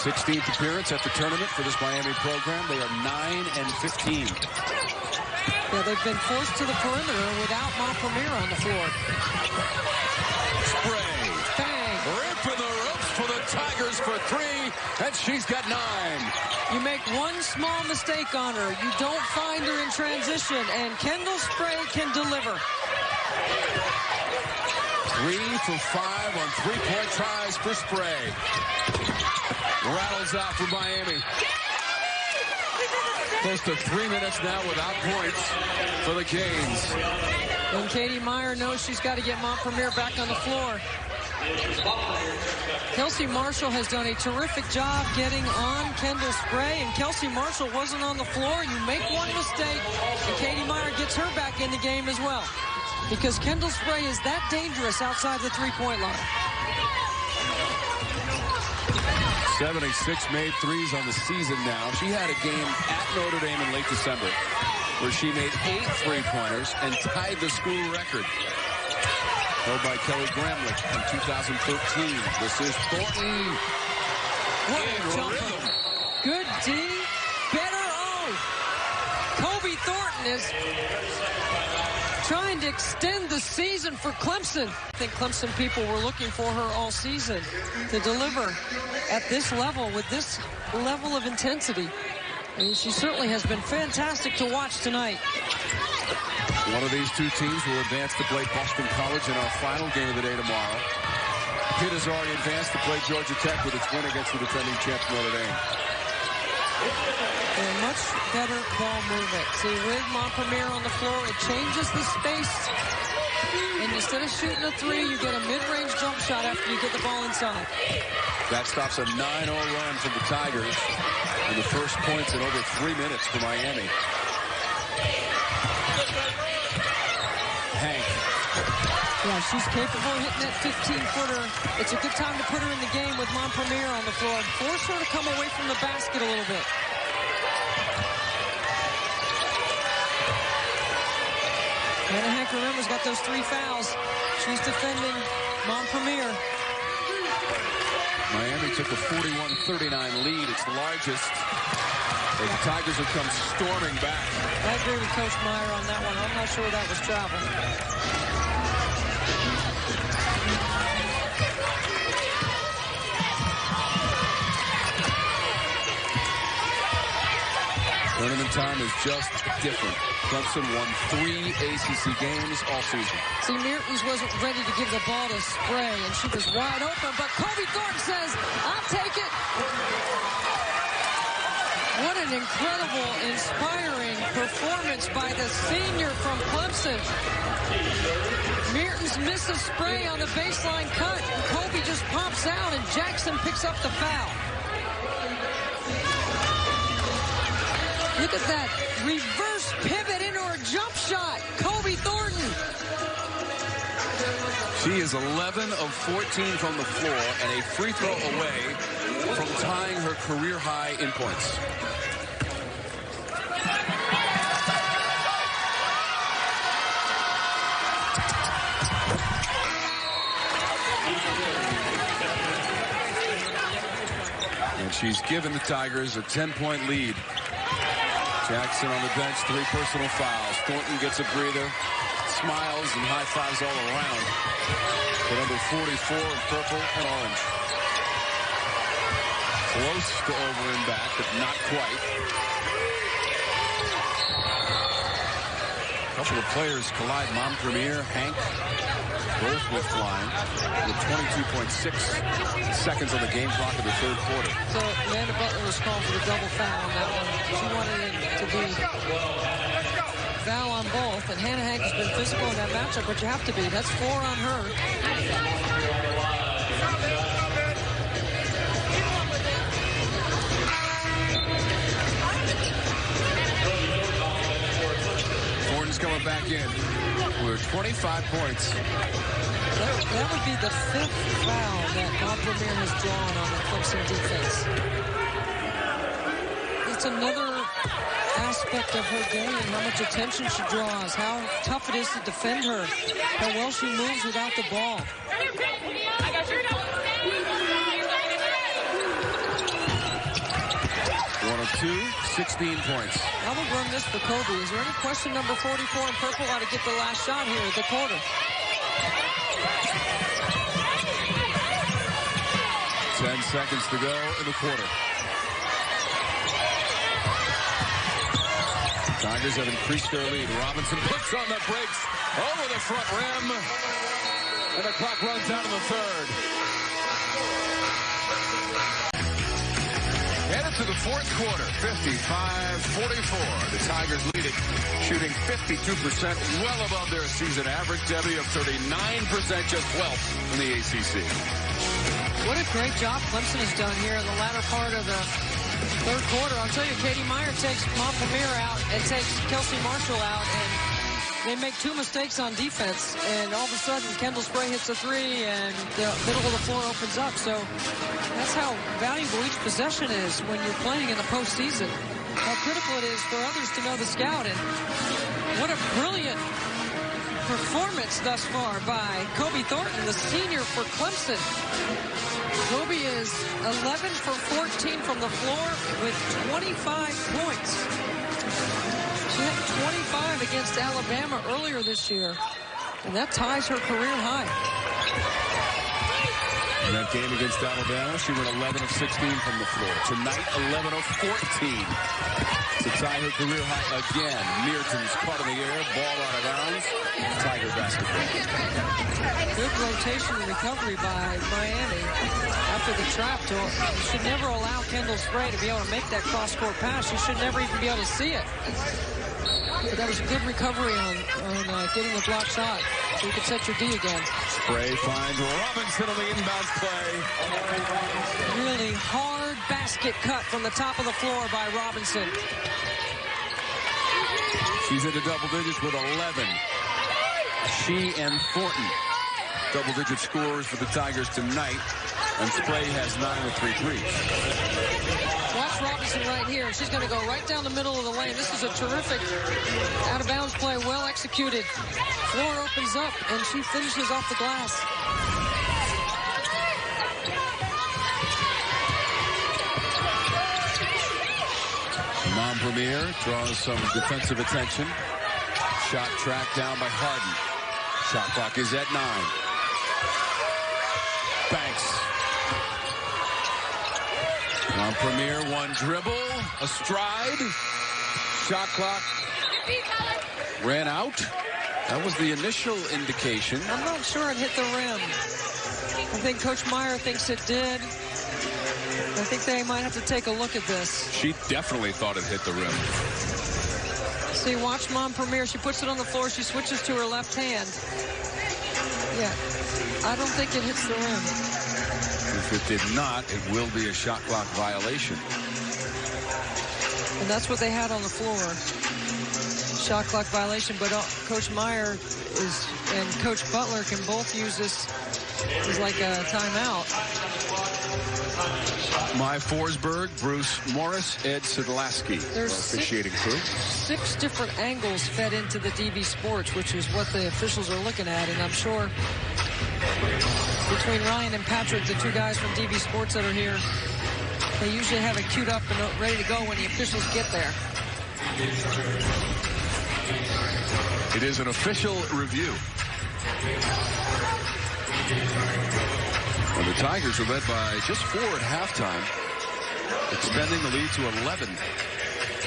16th appearance at the tournament for this Miami program. They are 9-15. Yeah, they've been forced to the perimeter without Montpellier on the floor. Spray. Bang. Ripping the ropes for the Tigers for 3, and she's got 9. You make one small mistake on her. You don't find her in transition, and Kendall Spray can deliver. 3 for 5 on three-point tries for Spray. Rattles out for Miami. Close to 3 minutes now without points for the Canes. And Katie Meyer knows she's got to get Montpellier back on the floor. Kelsey Marshall has done a terrific job getting on Kendall Spray, and Kelsey Marshall wasn't on the floor. You make one mistake, and Katie Meyer gets her back in the game as well, because Kendall Spray is that dangerous outside the three-point line. 76 made threes on the season now. She had a game at Notre Dame in late December where she made 8 three-pointers and tied the school record, held by Kelly Gramlich in 2013. This is Thornton. What a jumper. Good D, better O. Kobi Thornton is trying to extend the season for Clemson. I think Clemson people were looking for her all season to deliver at this level with this level of intensity. And she certainly has been fantastic to watch tonight. One of these two teams will advance to play Boston College in our final game of the day tomorrow. Pitt has already advanced to play Georgia Tech with its win against the defending champ Notre Dame. A much better ball movement. See, with Montpellier on the floor, it changes the space. And instead of shooting a 3, you get a mid-range jump shot after you get the ball inside. That stops a 9-0 run from the Tigers. And the first points in over 3 minutes for Miami. Hank. Yeah, she's capable of hitting that 15-footer. It's a good time to put her in the game with Montpellier on the floor. Force her to come away from the basket a little bit. Hannah Hank, remember, has got those 3 fouls. She's defending Montpellier. Miami took a 41-39 lead. It's the largest. The Tigers have come storming back. I agree with Coach Meyer on that one. I'm not sure that was travel. Tournament time is just different. Clemson won 3 ACC games all season. See, Mertens wasn't ready to give the ball to Spray, and she was wide open, but Kobi Thornton says, I'll take it. What an incredible, inspiring performance by the senior from Clemson. Mertens misses Spray on the baseline cut, and Kobi just pops out, and Jackson picks up the foul. Look at that reverse pivot into her jump shot. Kobi Thornton. She is 11 of 14 from the floor and a free throw away from tying her career high in points. And she's given the Tigers a 10-point lead. Jackson on the bench, 3 personal fouls. Thornton gets a breather, smiles and high fives all around. The number 44 in purple and orange. Close to over and back, but not quite. A couple of players collide. Mom Premier, Hank, both with flying. With 22.6 seconds on the game clock of the third quarter. So Amanda Butler was called for the double foul on that one. She wanted it to be foul on both. And Hannah Hank has been physical in that matchup, but you have to be. That's 4 on her. Coming back in. We're 25 points. That would be the 5th foul that Mom Premier has drawn on the Clemson defense. It's another aspect of her game, how much attention she draws, how tough it is to defend her, how well she moves without the ball. 102, 16 points. I would run this for Kobe. Is there any question number 44 in purple ought to get the last shot here at the quarter? 10 seconds to go in the quarter. Tigers have increased their lead. Robinson puts on the brakes over the front rim. And the clock runs out in the third. Headed to the fourth quarter, 55-44. The Tigers lead it, shooting 52%, well above their season average. Debbie of 39%, just 12th in the ACC. What a great job Clemson has done here in the latter part of the third quarter. I'll tell you, Katie Meyer takes Mom Premier out and takes Kelsey Marshall out, and they make 2 mistakes on defense, and all of a sudden Kendall Spray hits a 3 and the middle of the floor opens up. So that's how valuable each possession is when you're playing in the postseason. How critical it is for others to know the scout, and what a brilliant performance thus far by Kobi Thornton, the senior for Clemson. Kobi is 11 for 14 from the floor with 25 points. She had 25 against Alabama earlier this year, and that ties her career high. In that game against Alabama, she went 11 of 16 from the floor. Tonight, 11 of 14 to tie her career high again. Meerton's caught in the air, ball out of bounds. Tiger basketball. Good rotation and recovery by Miami after the trap. You should never allow Kendall Spray to be able to make that cross-court pass. You should never even be able to see it. But that was a good recovery on getting the block shot, so you could set your D again. Spray finds Robinson on the inbounds play. Really hard basket cut from the top of the floor by Robinson. She's into double digits with 11. She and Thornton, double-digit scorers for the Tigers tonight. And Spray has 9 with 3 threes. Watch Robinson right here. She's going to go right down the middle of the lane. This is a terrific out-of-bounds play, well executed. Floor opens up, and she finishes off the glass. Mom Premier draws some defensive attention. Shot tracked down by Harden. Shot clock is at 9. Banks. Mom Premier, one dribble, a stride. Shot clock ran out. That was the initial indication. I'm not sure it hit the rim. I think Coach Meyer thinks it did. I think they might have to take a look at this. She definitely thought it hit the rim. See, watch Mom Premier. She puts it on the floor. She switches to her left hand. Yeah, I don't think it hits the rim. If it did not, it will be a shot clock violation. And that's what they had on the floor. Shot clock violation, but Coach Meyer and Coach Butler can both use this as like a timeout. My Forsberg, Bruce Morris, Ed Sidlaski, There's officiating crew. 6 different angles fed into the DB Sports, which is what the officials are looking at, and I'm sure between Ryan and Patrick, the 2 guys from DB Sports that are here, they usually have it queued up and ready to go when the officials get there. It is an official review. And the Tigers are led by just 4 at halftime, extending the lead to 11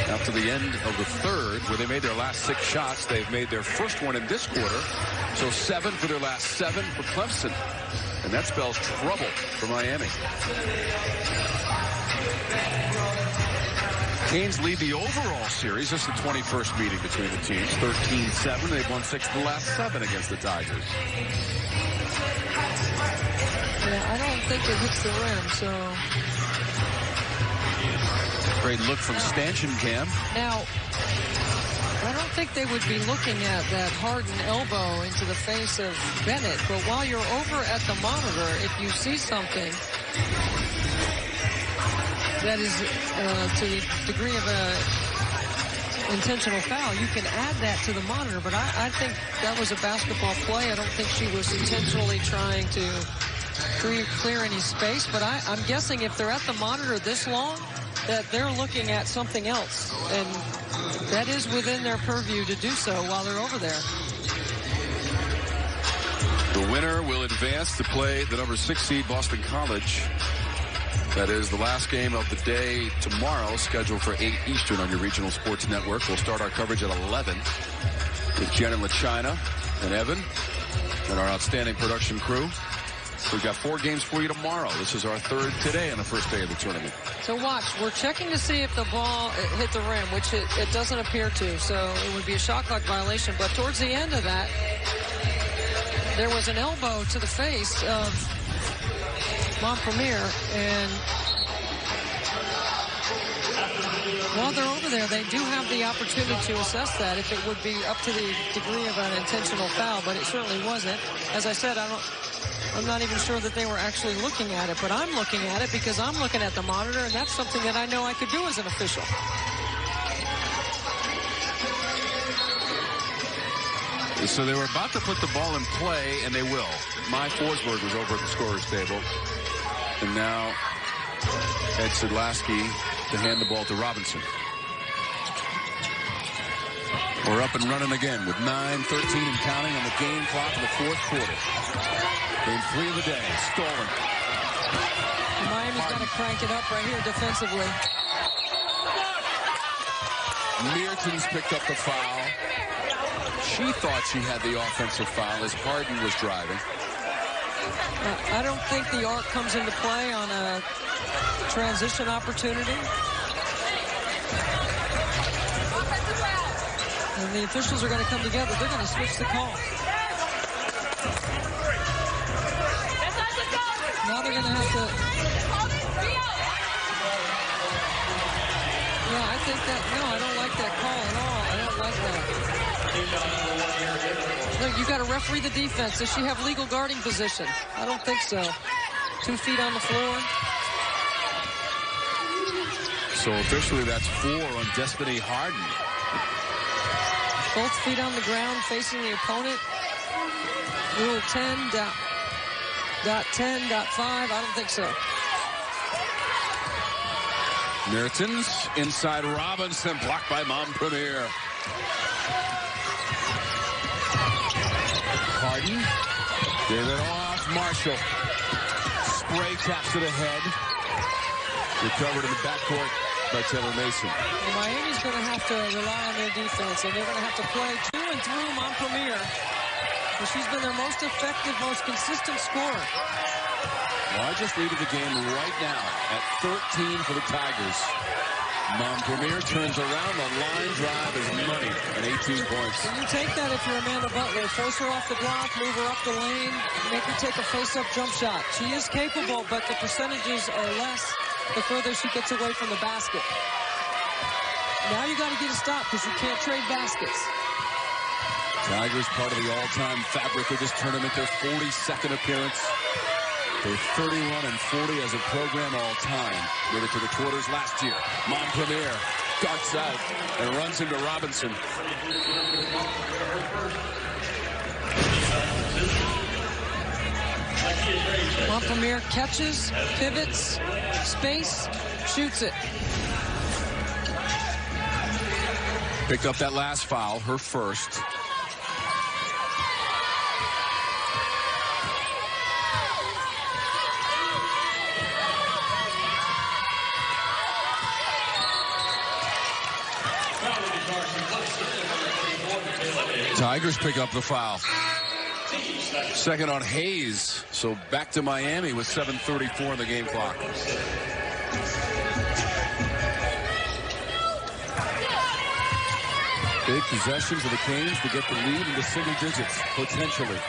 after the end of the third, where they made their last 6 shots. They've made their first one in this quarter, so 7 for their last 7 for Clemson. And that spells trouble for Miami. Canes lead the overall series. This is the 21st meeting between the teams. 13-7. They've won 6 of the last 7 against the Tigers. Yeah, I don't think it hits the rim, so... Great look from Stanchion, Cam. Now, I don't think they would be looking at that Harden elbow into the face of Bennett, but while you're over at the monitor, if you see something that is to the degree of a intentional foul, you can add that to the monitor, but I think that was a basketball play. I don't think she was intentionally trying to clear any space, but I'm guessing if they're at the monitor this long, that they're looking at something else, and that is within their purview to do so while they're over there. The winner will advance to play the number 6 seed Boston College. That is the last game of the day tomorrow, scheduled for 8 Eastern on your regional sports network. We'll start our coverage at 11 with Jen and LaChina and Evan and our outstanding production crew. We've got 4 games for you tomorrow. This is our 3rd today on the first day of the tournament. So watch, we're checking to see if the ball hit the rim, which it doesn't appear to. So it would be a shot clock violation. But towards the end of that, there was an elbow to the face of Montpremier. And while they're over there, they do have the opportunity to assess that if it would be up to the degree of an intentional foul. But it certainly wasn't. As I said, I'm not even sure that they were actually looking at it, but I'm looking at it because I'm looking at the monitor, and that's something that I know I could do as an official. So they were about to put the ball in play, and they will. Mai Forsberg was over at the scorer's table. And now Ed Sedlasky to hand the ball to Robinson. We're up and running again with 9:13 and counting on the game clock in the 4th quarter. Game 3 of the day, stolen. Miami's got to crank it up right here defensively. Mertens picked up the foul. She thought she had the offensive foul as Harden was driving. I don't think the arc comes into play on a transition opportunity. And the officials are going to come together. They're going to switch the call. Now they're going to have to... Yeah, I think that... No, I don't like that call at all. I don't like that. Look, you got to referee the defense. Does she have legal guarding position? I don't think so. 2 feet on the floor. So officially that's 4 on Destiny Harden. Both feet on the ground facing the opponent. Rule 10.10.5. I don't think so. Mertens inside Robinson, blocked by Montpremier. Harden, give it off. Marshall. Spray taps to the head. Recovered in the backcourt by Taylor Mason. Well, Miami's going to have to rely on their defense, and they're going to have to play to and through Montpremier. And she's been their most effective, most consistent scorer. Well, I just leaded the game right now at 13 for the Tigers. Montpremier turns around, the line drive is money at 18 points. Can you take that if you're Amanda Butler? Force her off the block, move her up the lane, make her take a face-up jump shot. She is capable, but the percentages are less the further she gets away from the basket. Now you got to get a stop because you can't trade baskets. Tigers part of the all-time fabric of this tournament, their 42nd appearance. They're 31-40 as a program all-time. Made it to the quarters last year. Montpremier darts out and runs into Robinson. Montpremier catches, pivots, space, shoots it. Picked up that last foul, her first. Tigers pick up the foul. Second on Hayes. So back to Miami with 7:34 in the game clock. Big possession for the Canes to get the lead into single digits, potentially.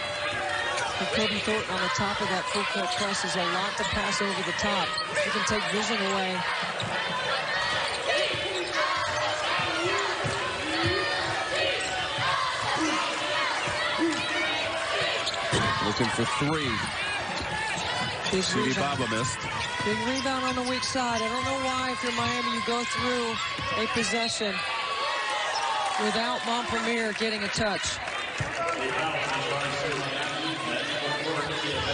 And Kobi Thornton on the top of that full court press is a lot to pass over the top. You can take vision away. Looking for three. CD Baba missed. Big rebound on the weak side. I don't know why, if you're Miami, you go through a possession without Montpremier getting a touch.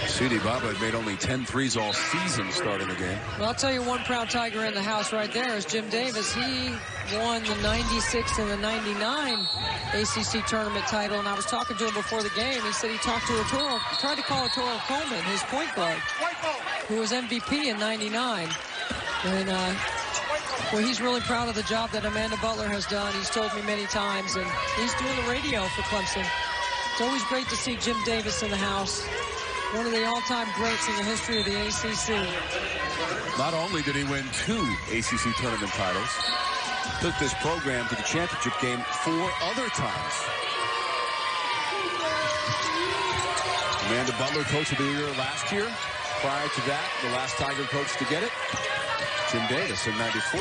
CD Baba had made only 10 threes all season starting the game. Well, I'll tell you one proud Tiger in the house right there is Jim Davis. He won the 96 and the 99 ACC tournament title, and I was talking to him before the game. He said he talked to Arturo, tried to call Arturo Coleman, his point guard, who was MVP in 99. And well, he's really proud of the job that Amanda Butler has done. He's told me many times, and he's doing the radio for Clemson. It's always great to see Jim Davis in the house. One of the all-time greats in the history of the ACC. Not only did he win 2 ACC tournament titles, took this program to the championship game 4 other times. Amanda Butler, coach of the year last year. Prior to that, the last Tiger coach to get it, Jim Davis in '94.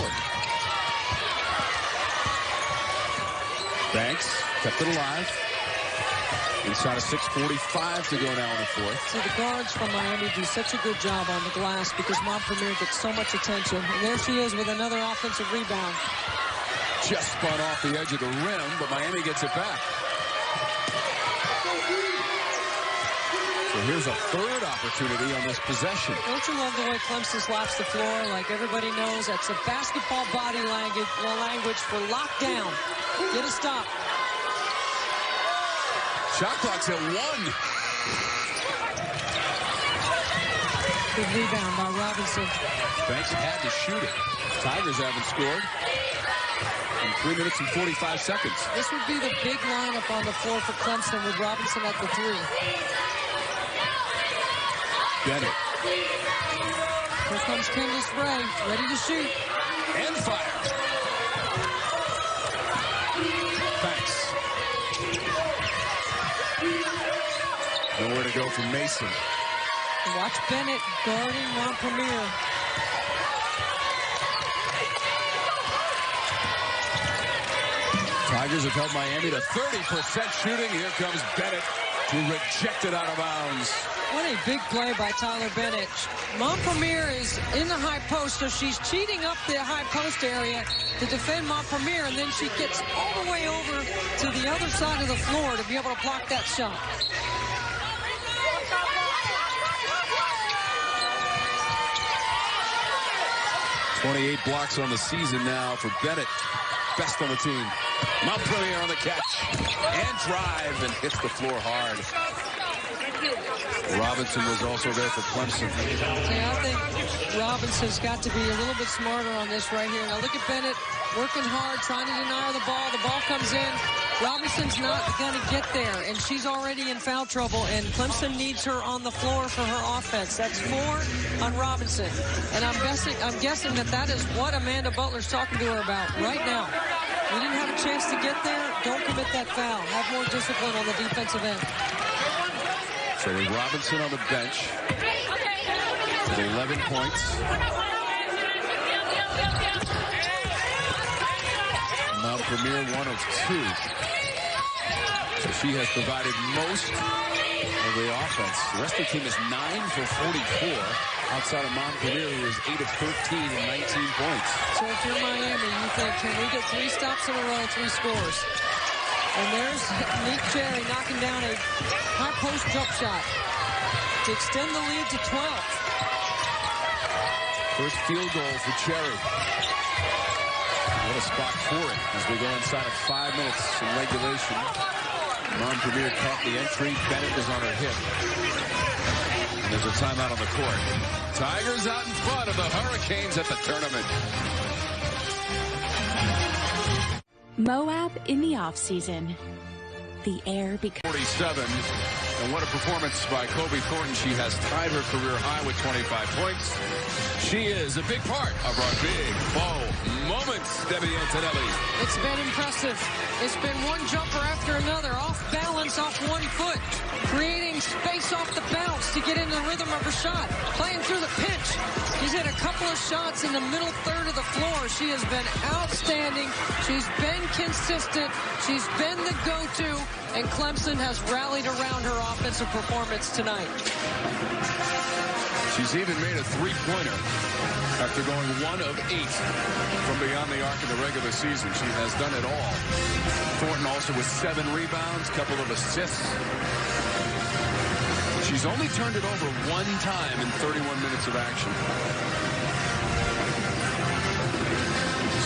Banks kept it alive. Inside of 6:45 to go now in the fourth. See, the guards from Miami do such a good job on the glass because Montpremier gets so much attention. And there she is with another offensive rebound. Just spun off the edge of the rim, but Miami gets it back. So here's a third opportunity on this possession. Don't you love the way Clemson slaps the floor? Like everybody knows, that's a basketball body language for lockdown. Get a stop. Shot clock's at 1. Good rebound by Robinson. Banks had to shoot it. Tigers haven't scored in 3 minutes and 45 seconds. This would be the big lineup on the floor for Clemson with Robinson at the 3. Bennett. Here comes Kendall Spray, ready to shoot. And fire. Banks. Nowhere to go from Mason. Watch Bennett guarding Montpremier. Tigers have held Miami to 30% shooting. Here comes Bennett, who rejected out of bounds. What a big play by Tyler Bennett. Montpremier is in the high post, so she's cheating up the high post area to defend Montpremier, and then she gets all the way over to the other side of the floor to be able to block that shot. 28 blocks on the season now for Bennett. Best on the team. Montpremier on the catch. And drive and hits the floor hard. Robinson was also there for Clemson. Yeah, I think Robinson's got to be a little bit smarter on this right here. Now look at Bennett working hard, trying to deny her the ball. The ball comes in. Robinson's not going to get there, and she's already in foul trouble, and Clemson needs her on the floor for her offense. That's 4 on Robinson. And I'm guessing that is what Amanda Butler's talking to her about right now. We didn't have a chance to get there. Don't commit that foul. Have more discipline on the defensive end. So with Robinson on the bench with 11 points. Montpremier 1 of 2. So she has provided most of the offense. The rest of the team is 9 for 44 outside of Montpremier, who is 8 of 13 and 19 points. So if you're Miami, you think, can we get 3 stops in a row, 3 scores? And there's Nick Cherry knocking down a high post jump shot to extend the lead to 12. First field goal for Cherry. What a spot for it as we go inside of 5 minutes in regulation. Montpremier caught the entry. Bennett is on her hip. And there's a timeout on the court. Tigers out in front of the Hurricanes at the tournament. Moab in the off-season. the air because 47. And what a performance by Kobi Thornton. She has tied her career high with 25 points. She is a big part of our big ball moments, Debbie Antonelli. It's been impressive. It's been one jumper after another, off balance, off one foot, creating space off the bounce to get into the rhythm of her shot, playing through the pinch. She's hit a couple of shots in the middle third of the floor. She has been outstanding. She's been consistent. She's been the go-to, and Clemson has rallied around her offensive performance tonight. She's even made a three-pointer after going 1 of 8 from beyond the arc in the regular season. She has done it all. Thornton also with 7 rebounds, couple of assists. She's only turned it over 1 time in 31 minutes of action.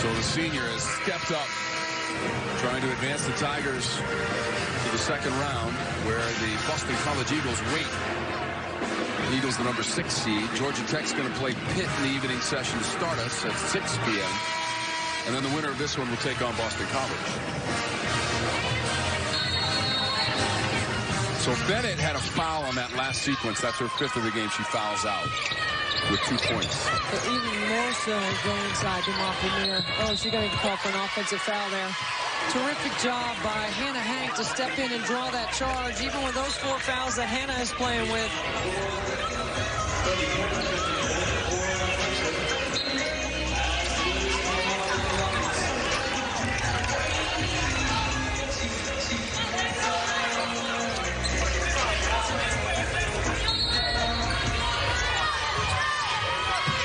So the senior has stepped up, trying to advance the Tigers to the second round, where the Boston College Eagles wait. The Eagles, the number 6 seed. Georgia Tech's going to play Pitt in the evening session to start us at 6 p.m. And then the winner of this one will take on Boston College. So Bennett had a foul on that last sequence. That's her 5th of the game. She fouls out with 2 points. But even more so go inside to Montpellier. Oh, she's going to call for an offensive foul there. Terrific job by Hannah Hank to step in and draw that charge, even with those 4 fouls that Hannah is playing with.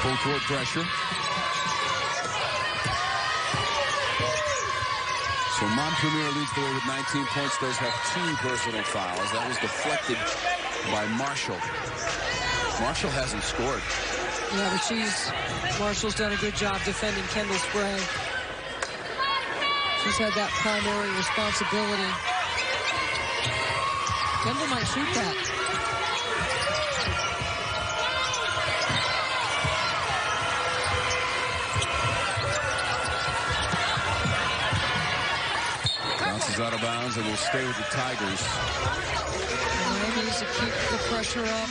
Full court pressure. So Montpellier leads the way with 19 points. Those have 2 personal fouls. That was deflected by Marshall. Marshall hasn't scored. Yeah, but Marshall's done a good job defending Kendall Spray. She's had that primary responsibility. Kendall might shoot that. Out of bounds and will stay with the Tigers. Miami needs to keep the pressure up.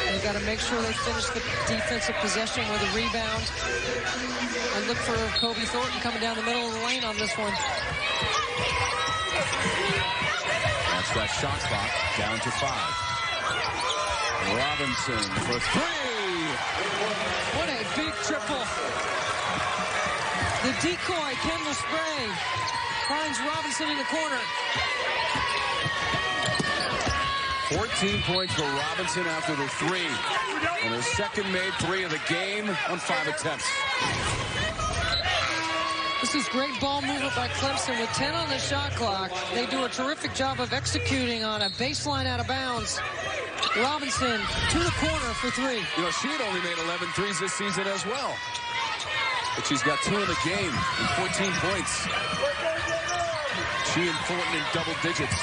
They've got to make sure they finish the defensive possession with a rebound. And look for Kobi Thornton coming down the middle of the lane on this one. That's that shot clock down to 5. Robinson for 3. What a big triple. The decoy, Kendall Spray, finds Robinson in the corner. 14 points for Robinson after the 3. And her second made 3 of the game on 5 attempts. This is great ball movement by Clemson with 10 on the shot clock. They do a terrific job of executing on a baseline out of bounds. Robinson to the corner for 3. You know, she had only made 11 threes this season as well. But she's got 2 in the game and 14 points. She and Thornton in double digits.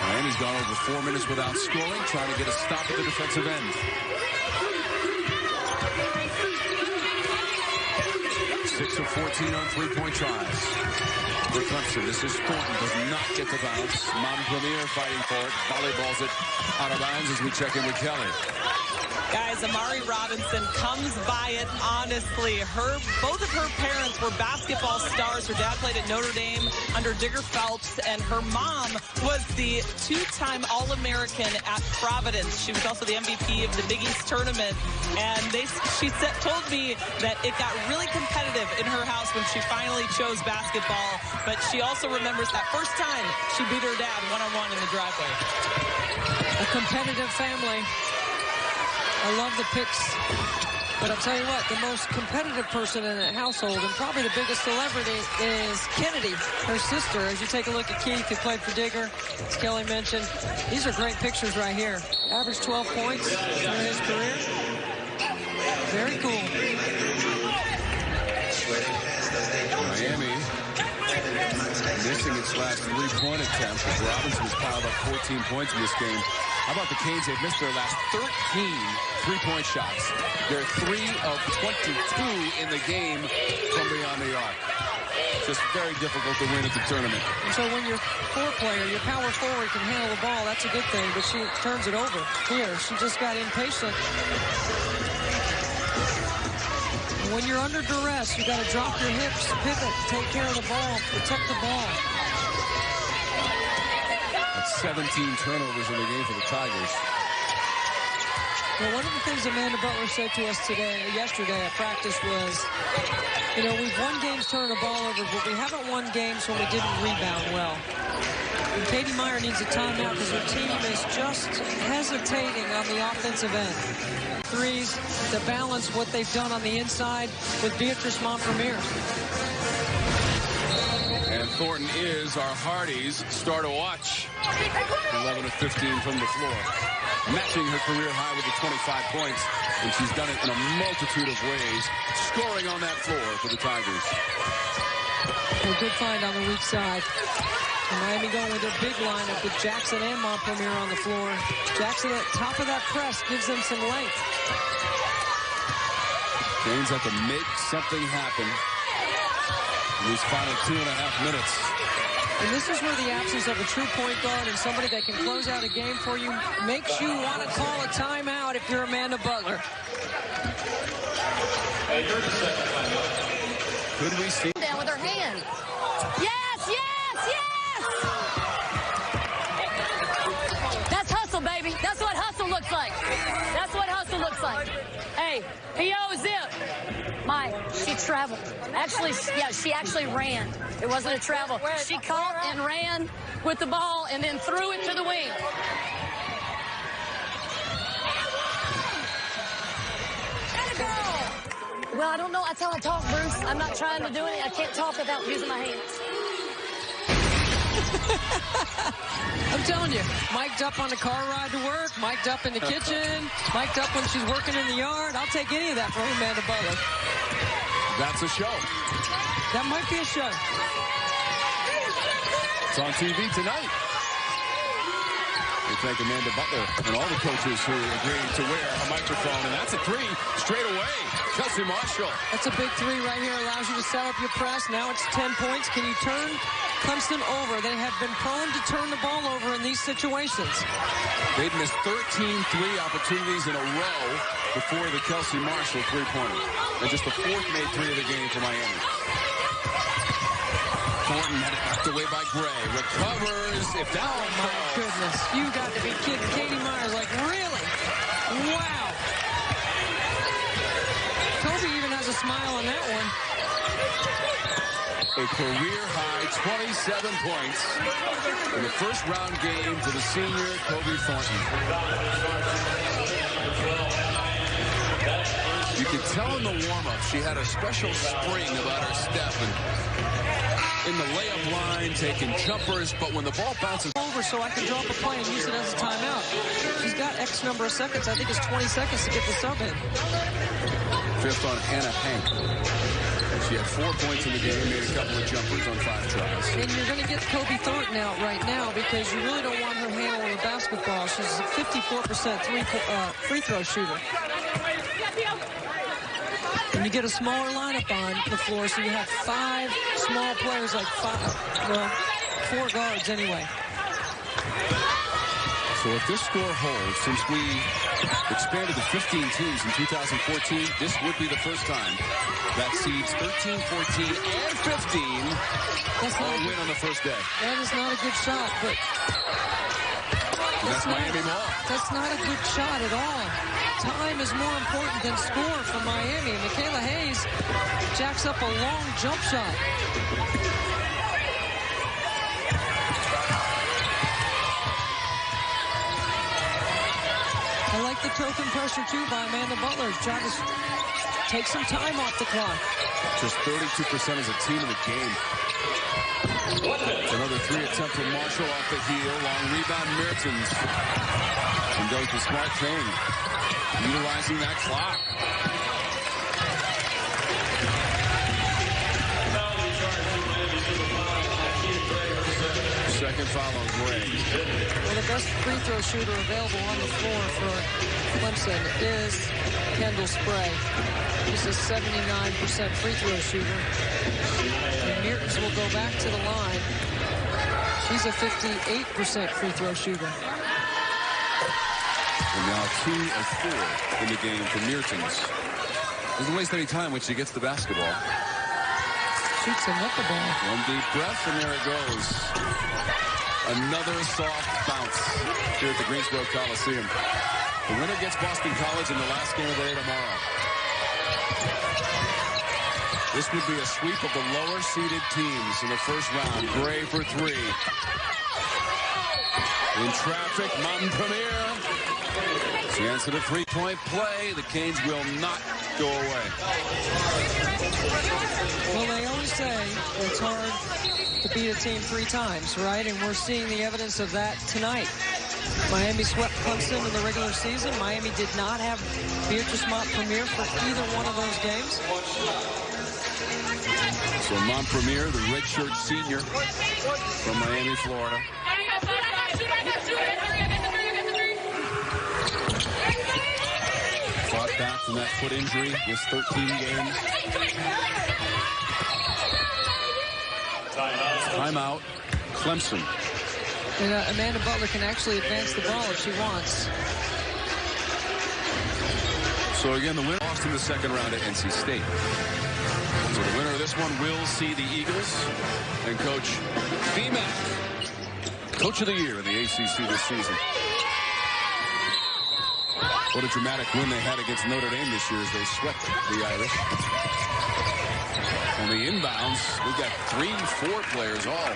Miami's gone over 4 minutes without scoring, trying to get a stop at the defensive end. 6 of 14 on 3-point tries. For Clemson, this is Thornton, does not get the bounce. Montpellier fighting for it, volleyballs it out of bounds as we check in with Kelly. Guys, Amari Robinson comes by it honestly. Both of her parents were basketball stars. Her dad played at Notre Dame under Digger Phelps, and her mom was the 2-time All-American at Providence. She was also the MVP of the Big East Tournament, and she told me that it got really competitive in her house when she finally chose basketball, but she also remembers that first time she beat her dad one-on-one in the driveway. A competitive family. I love the picks. But I'll tell you what, the most competitive person in that household and probably the biggest celebrity is Kennedy, her sister. As you take a look at Keith, who played for Digger, as Kelly mentioned, these are great pictures right here. Averaged 12 points during his career. Very cool. Miami missing its last 3-point attempt as Robinson has piled up 14 points in this game. How about the Canes? They've missed their last 13 3-point shots. They're 3 of 22 in the game from beyond the arc. Just very difficult to win at the tournament. And so when your core player, your power forward can handle the ball, that's a good thing, but she turns it over. Here, she just got impatient. And when you're under duress, you got to drop your hips, pivot, take care of the ball, protect the ball. That's 17 turnovers in the game for the Tigers. Well, one of the things Amanda Butler said to us yesterday at practice was, you know, we've won games turning the ball over, but we haven't won games when we didn't rebound well. And Katie Meyer needs a timeout because her team is just hesitating on the offensive end. Threes to balance what they've done on the inside with Beatrice Montpremier. And Thornton is our Hardy's star to watch. 11 of 15 from the floor. Matching her career high with the 25 points. And she's done it in a multitude of ways. Scoring on that floor for the Tigers. A good find on the weak side. And Miami going with their big lineup with Jackson and Montpremier on the floor. Jackson at top of that press gives them some length. Gaines have to make something happen in these final 2.5 minutes. And this is where the absence of a true point guard and somebody that can close out a game for you makes you want to call a timeout if you're Amanda Butler. Could we see Down with her hand. Yes, yes, yes! That's hustle, baby. That's what hustle looks like. That's what hustle looks like. Hey, P.O. zip. She traveled. Actually, yeah, she actually ran. It wasn't a travel. She caught and ran with the ball and then threw it to the wing. Well, I don't know. That's how I talk, Bruce. I'm not trying to do it. I can't talk without using my hands. I'm telling you, mic'd up on the car ride to work, mic'd up in the kitchen, mic'd up when she's working in the yard. I'll take any of that from Amanda Butler. That's a show. That might be a show. It's on TV tonight. We thank Amanda Butler and all the coaches who agreed to wear a microphone. And that's a three straight away. Kelsey Marshall. That's a big three right here. Allows you to set up your press. Now it's 10 points. Can you turn Clemson over? They have been prone to turn the ball over in these situations. They've missed 13 three opportunities in a row before the Kelsey Marshall three-pointer. And just the fourth made three of the game for Miami. Thornton had it knocked away by Gray. Recovers. If that Oh, my goodness. You got to be kidding. Katie Meyer's like, really? Wow. Kobi even has a smile on that one. A career-high 27 points in the first-round game for the senior Kobi Thornton. You could tell in the warm-up she had a special spring about her step and in the layup line, taking jumpers, but when the ball bounces over so I can drop a play and use it as a timeout. She's got X number of seconds. I think it's 20 seconds to get the sub in. Fifth on Hannah Hank. She had 4 points in the game, made a couple of jumpers on 5 tries. And you're going to get Kobi Thornton out right now because you really don't want her handling the basketball. She's a 54% free throw shooter. And you get a smaller lineup on the floor, so you have 5 small players, like 4 guards anyway. So if this score holds, since we expanded to 15 teams in 2014, this would be the first time that seeds 13, 14, and 15 all win on the first day. That is not a good shot, but that's Miami ball. That's not a good shot at all. Time is more important than score for Miami. Michaela Hayes jacks up a long jump shot. I like the token pressure, too, by Amanda Butler. Trying to take some time off the clock. Just 32% as a team in the game. Another 3 attempt from Marshall off the heel. Long rebound, Mertens. And does the smart thing, utilizing that clock. Second second foul on Gray. Well, the best free throw shooter available on the floor for Clemson is Kendall Spray. He's a 79% free throw shooter. And Mertens will go back to the line. She's a 58% free throw shooter. And now 2 of 4 in the game for Mertens. Doesn't waste any time when she gets the basketball. Shoots a knuckleball. One deep breath, and there it goes. Another soft bounce here at the Greensboro Coliseum. The winner gets Boston College in the last game of the day tomorrow. This would be a sweep of the lower-seeded teams in the first round. Gray for 3. In traffic, Mountain Premier. Chance at a three-point play. The Canes will not go away. Well, they always say it's hard to beat a team 3 times, right? And we're seeing the evidence of that tonight. Miami swept Clemson in the regular season. Miami did not have Beatrice Montpremier for either one of those games. So Montpremier, the redshirt senior from Miami, Florida. Fought back from that foot injury. Missed 13 games. Timeout. Clemson. And Amanda Butler can actually advance the ball if she wants. So again, the winner lost in the second round at NC State. So the winner of this one will see the Eagles and Coach BMAC, Coach of the Year in the ACC this season. What a dramatic win they had against Notre Dame this year as they swept the Irish. On the inbounds, we've got 3-4 players all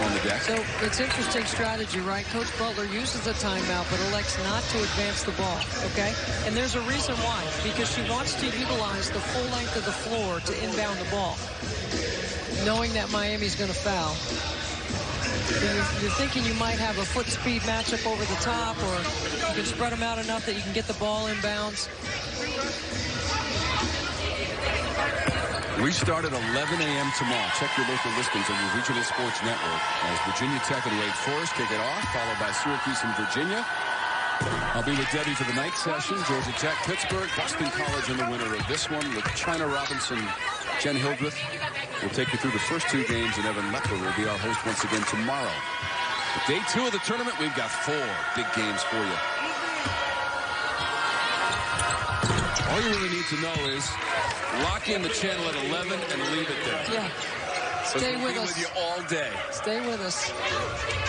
on the deck. So it's interesting strategy, right? Coach Butler uses a timeout but elects not to advance the ball, okay? And there's a reason why. Because she wants to utilize the full length of the floor to inbound the ball, knowing that Miami's going to foul. You're thinking you might have a foot speed matchup over the top, or you can spread them out enough that you can get the ball inbounds. We start at 11 a.m. tomorrow. Check your local listings on your regional sports network as Virginia Tech and Wake Forest kick it off, followed by Syracuse and Virginia. I'll be with Debbie for the night session. Georgia Tech, Pittsburgh, Boston College, and the winner of this one with China Robinson, Jen Hildreth. We'll take you through the first 2 games, and Evan Lepler will be our host once again tomorrow. Day 2 of the tournament, we've got 4 big games for you. All you really need to know is lock in the channel at 11 and leave it there. Yeah. Stay with us. With you all day. Stay with us.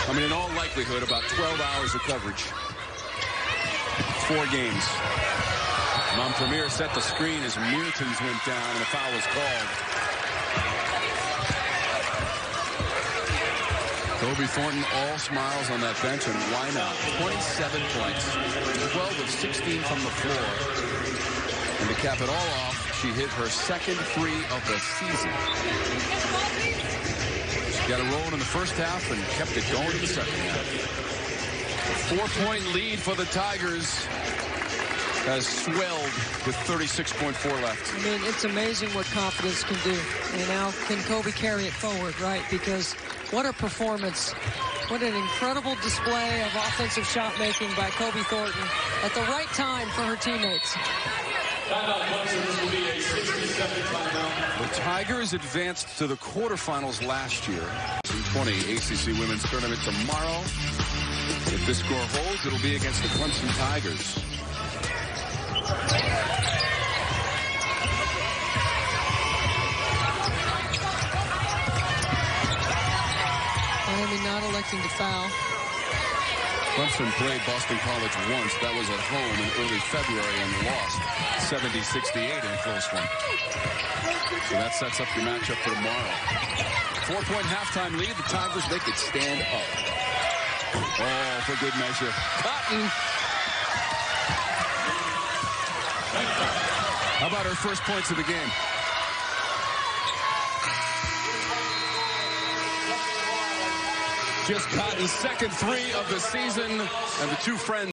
I mean, in all likelihood, about 12 hours of coverage. 4 games. Montpremier set the screen as Mertens went down and a foul was called. Kobi Thornton all smiles on that bench, and why not? 27 points, 12 of 16 from the floor. And to cap it all off, she hit her second 3 of the season. She got it rolling in the first half and kept it going in the second half. A 4-point lead for the Tigers has swelled with 36.4 left. I mean, it's amazing what confidence can do. And now can Kobi carry it forward, right? Because what a performance. What an incredible display of offensive shot making by Kobi Thornton at the right time for her teammates. The Tigers advanced to the quarterfinals last year. 20 ACC Women's Tournament tomorrow. If this score holds, it'll be against the Clemson Tigers. Miami not electing to foul. Clemson played Boston College once. That was at home in early February and lost 70-68 in a close one. So that sets up your matchup for tomorrow. 4-point halftime lead. The Tigers make it stand up. Oh, for good measure. Cotton. How about her first points of the game? Just Cotton's second 3 of the season, and the 2 friends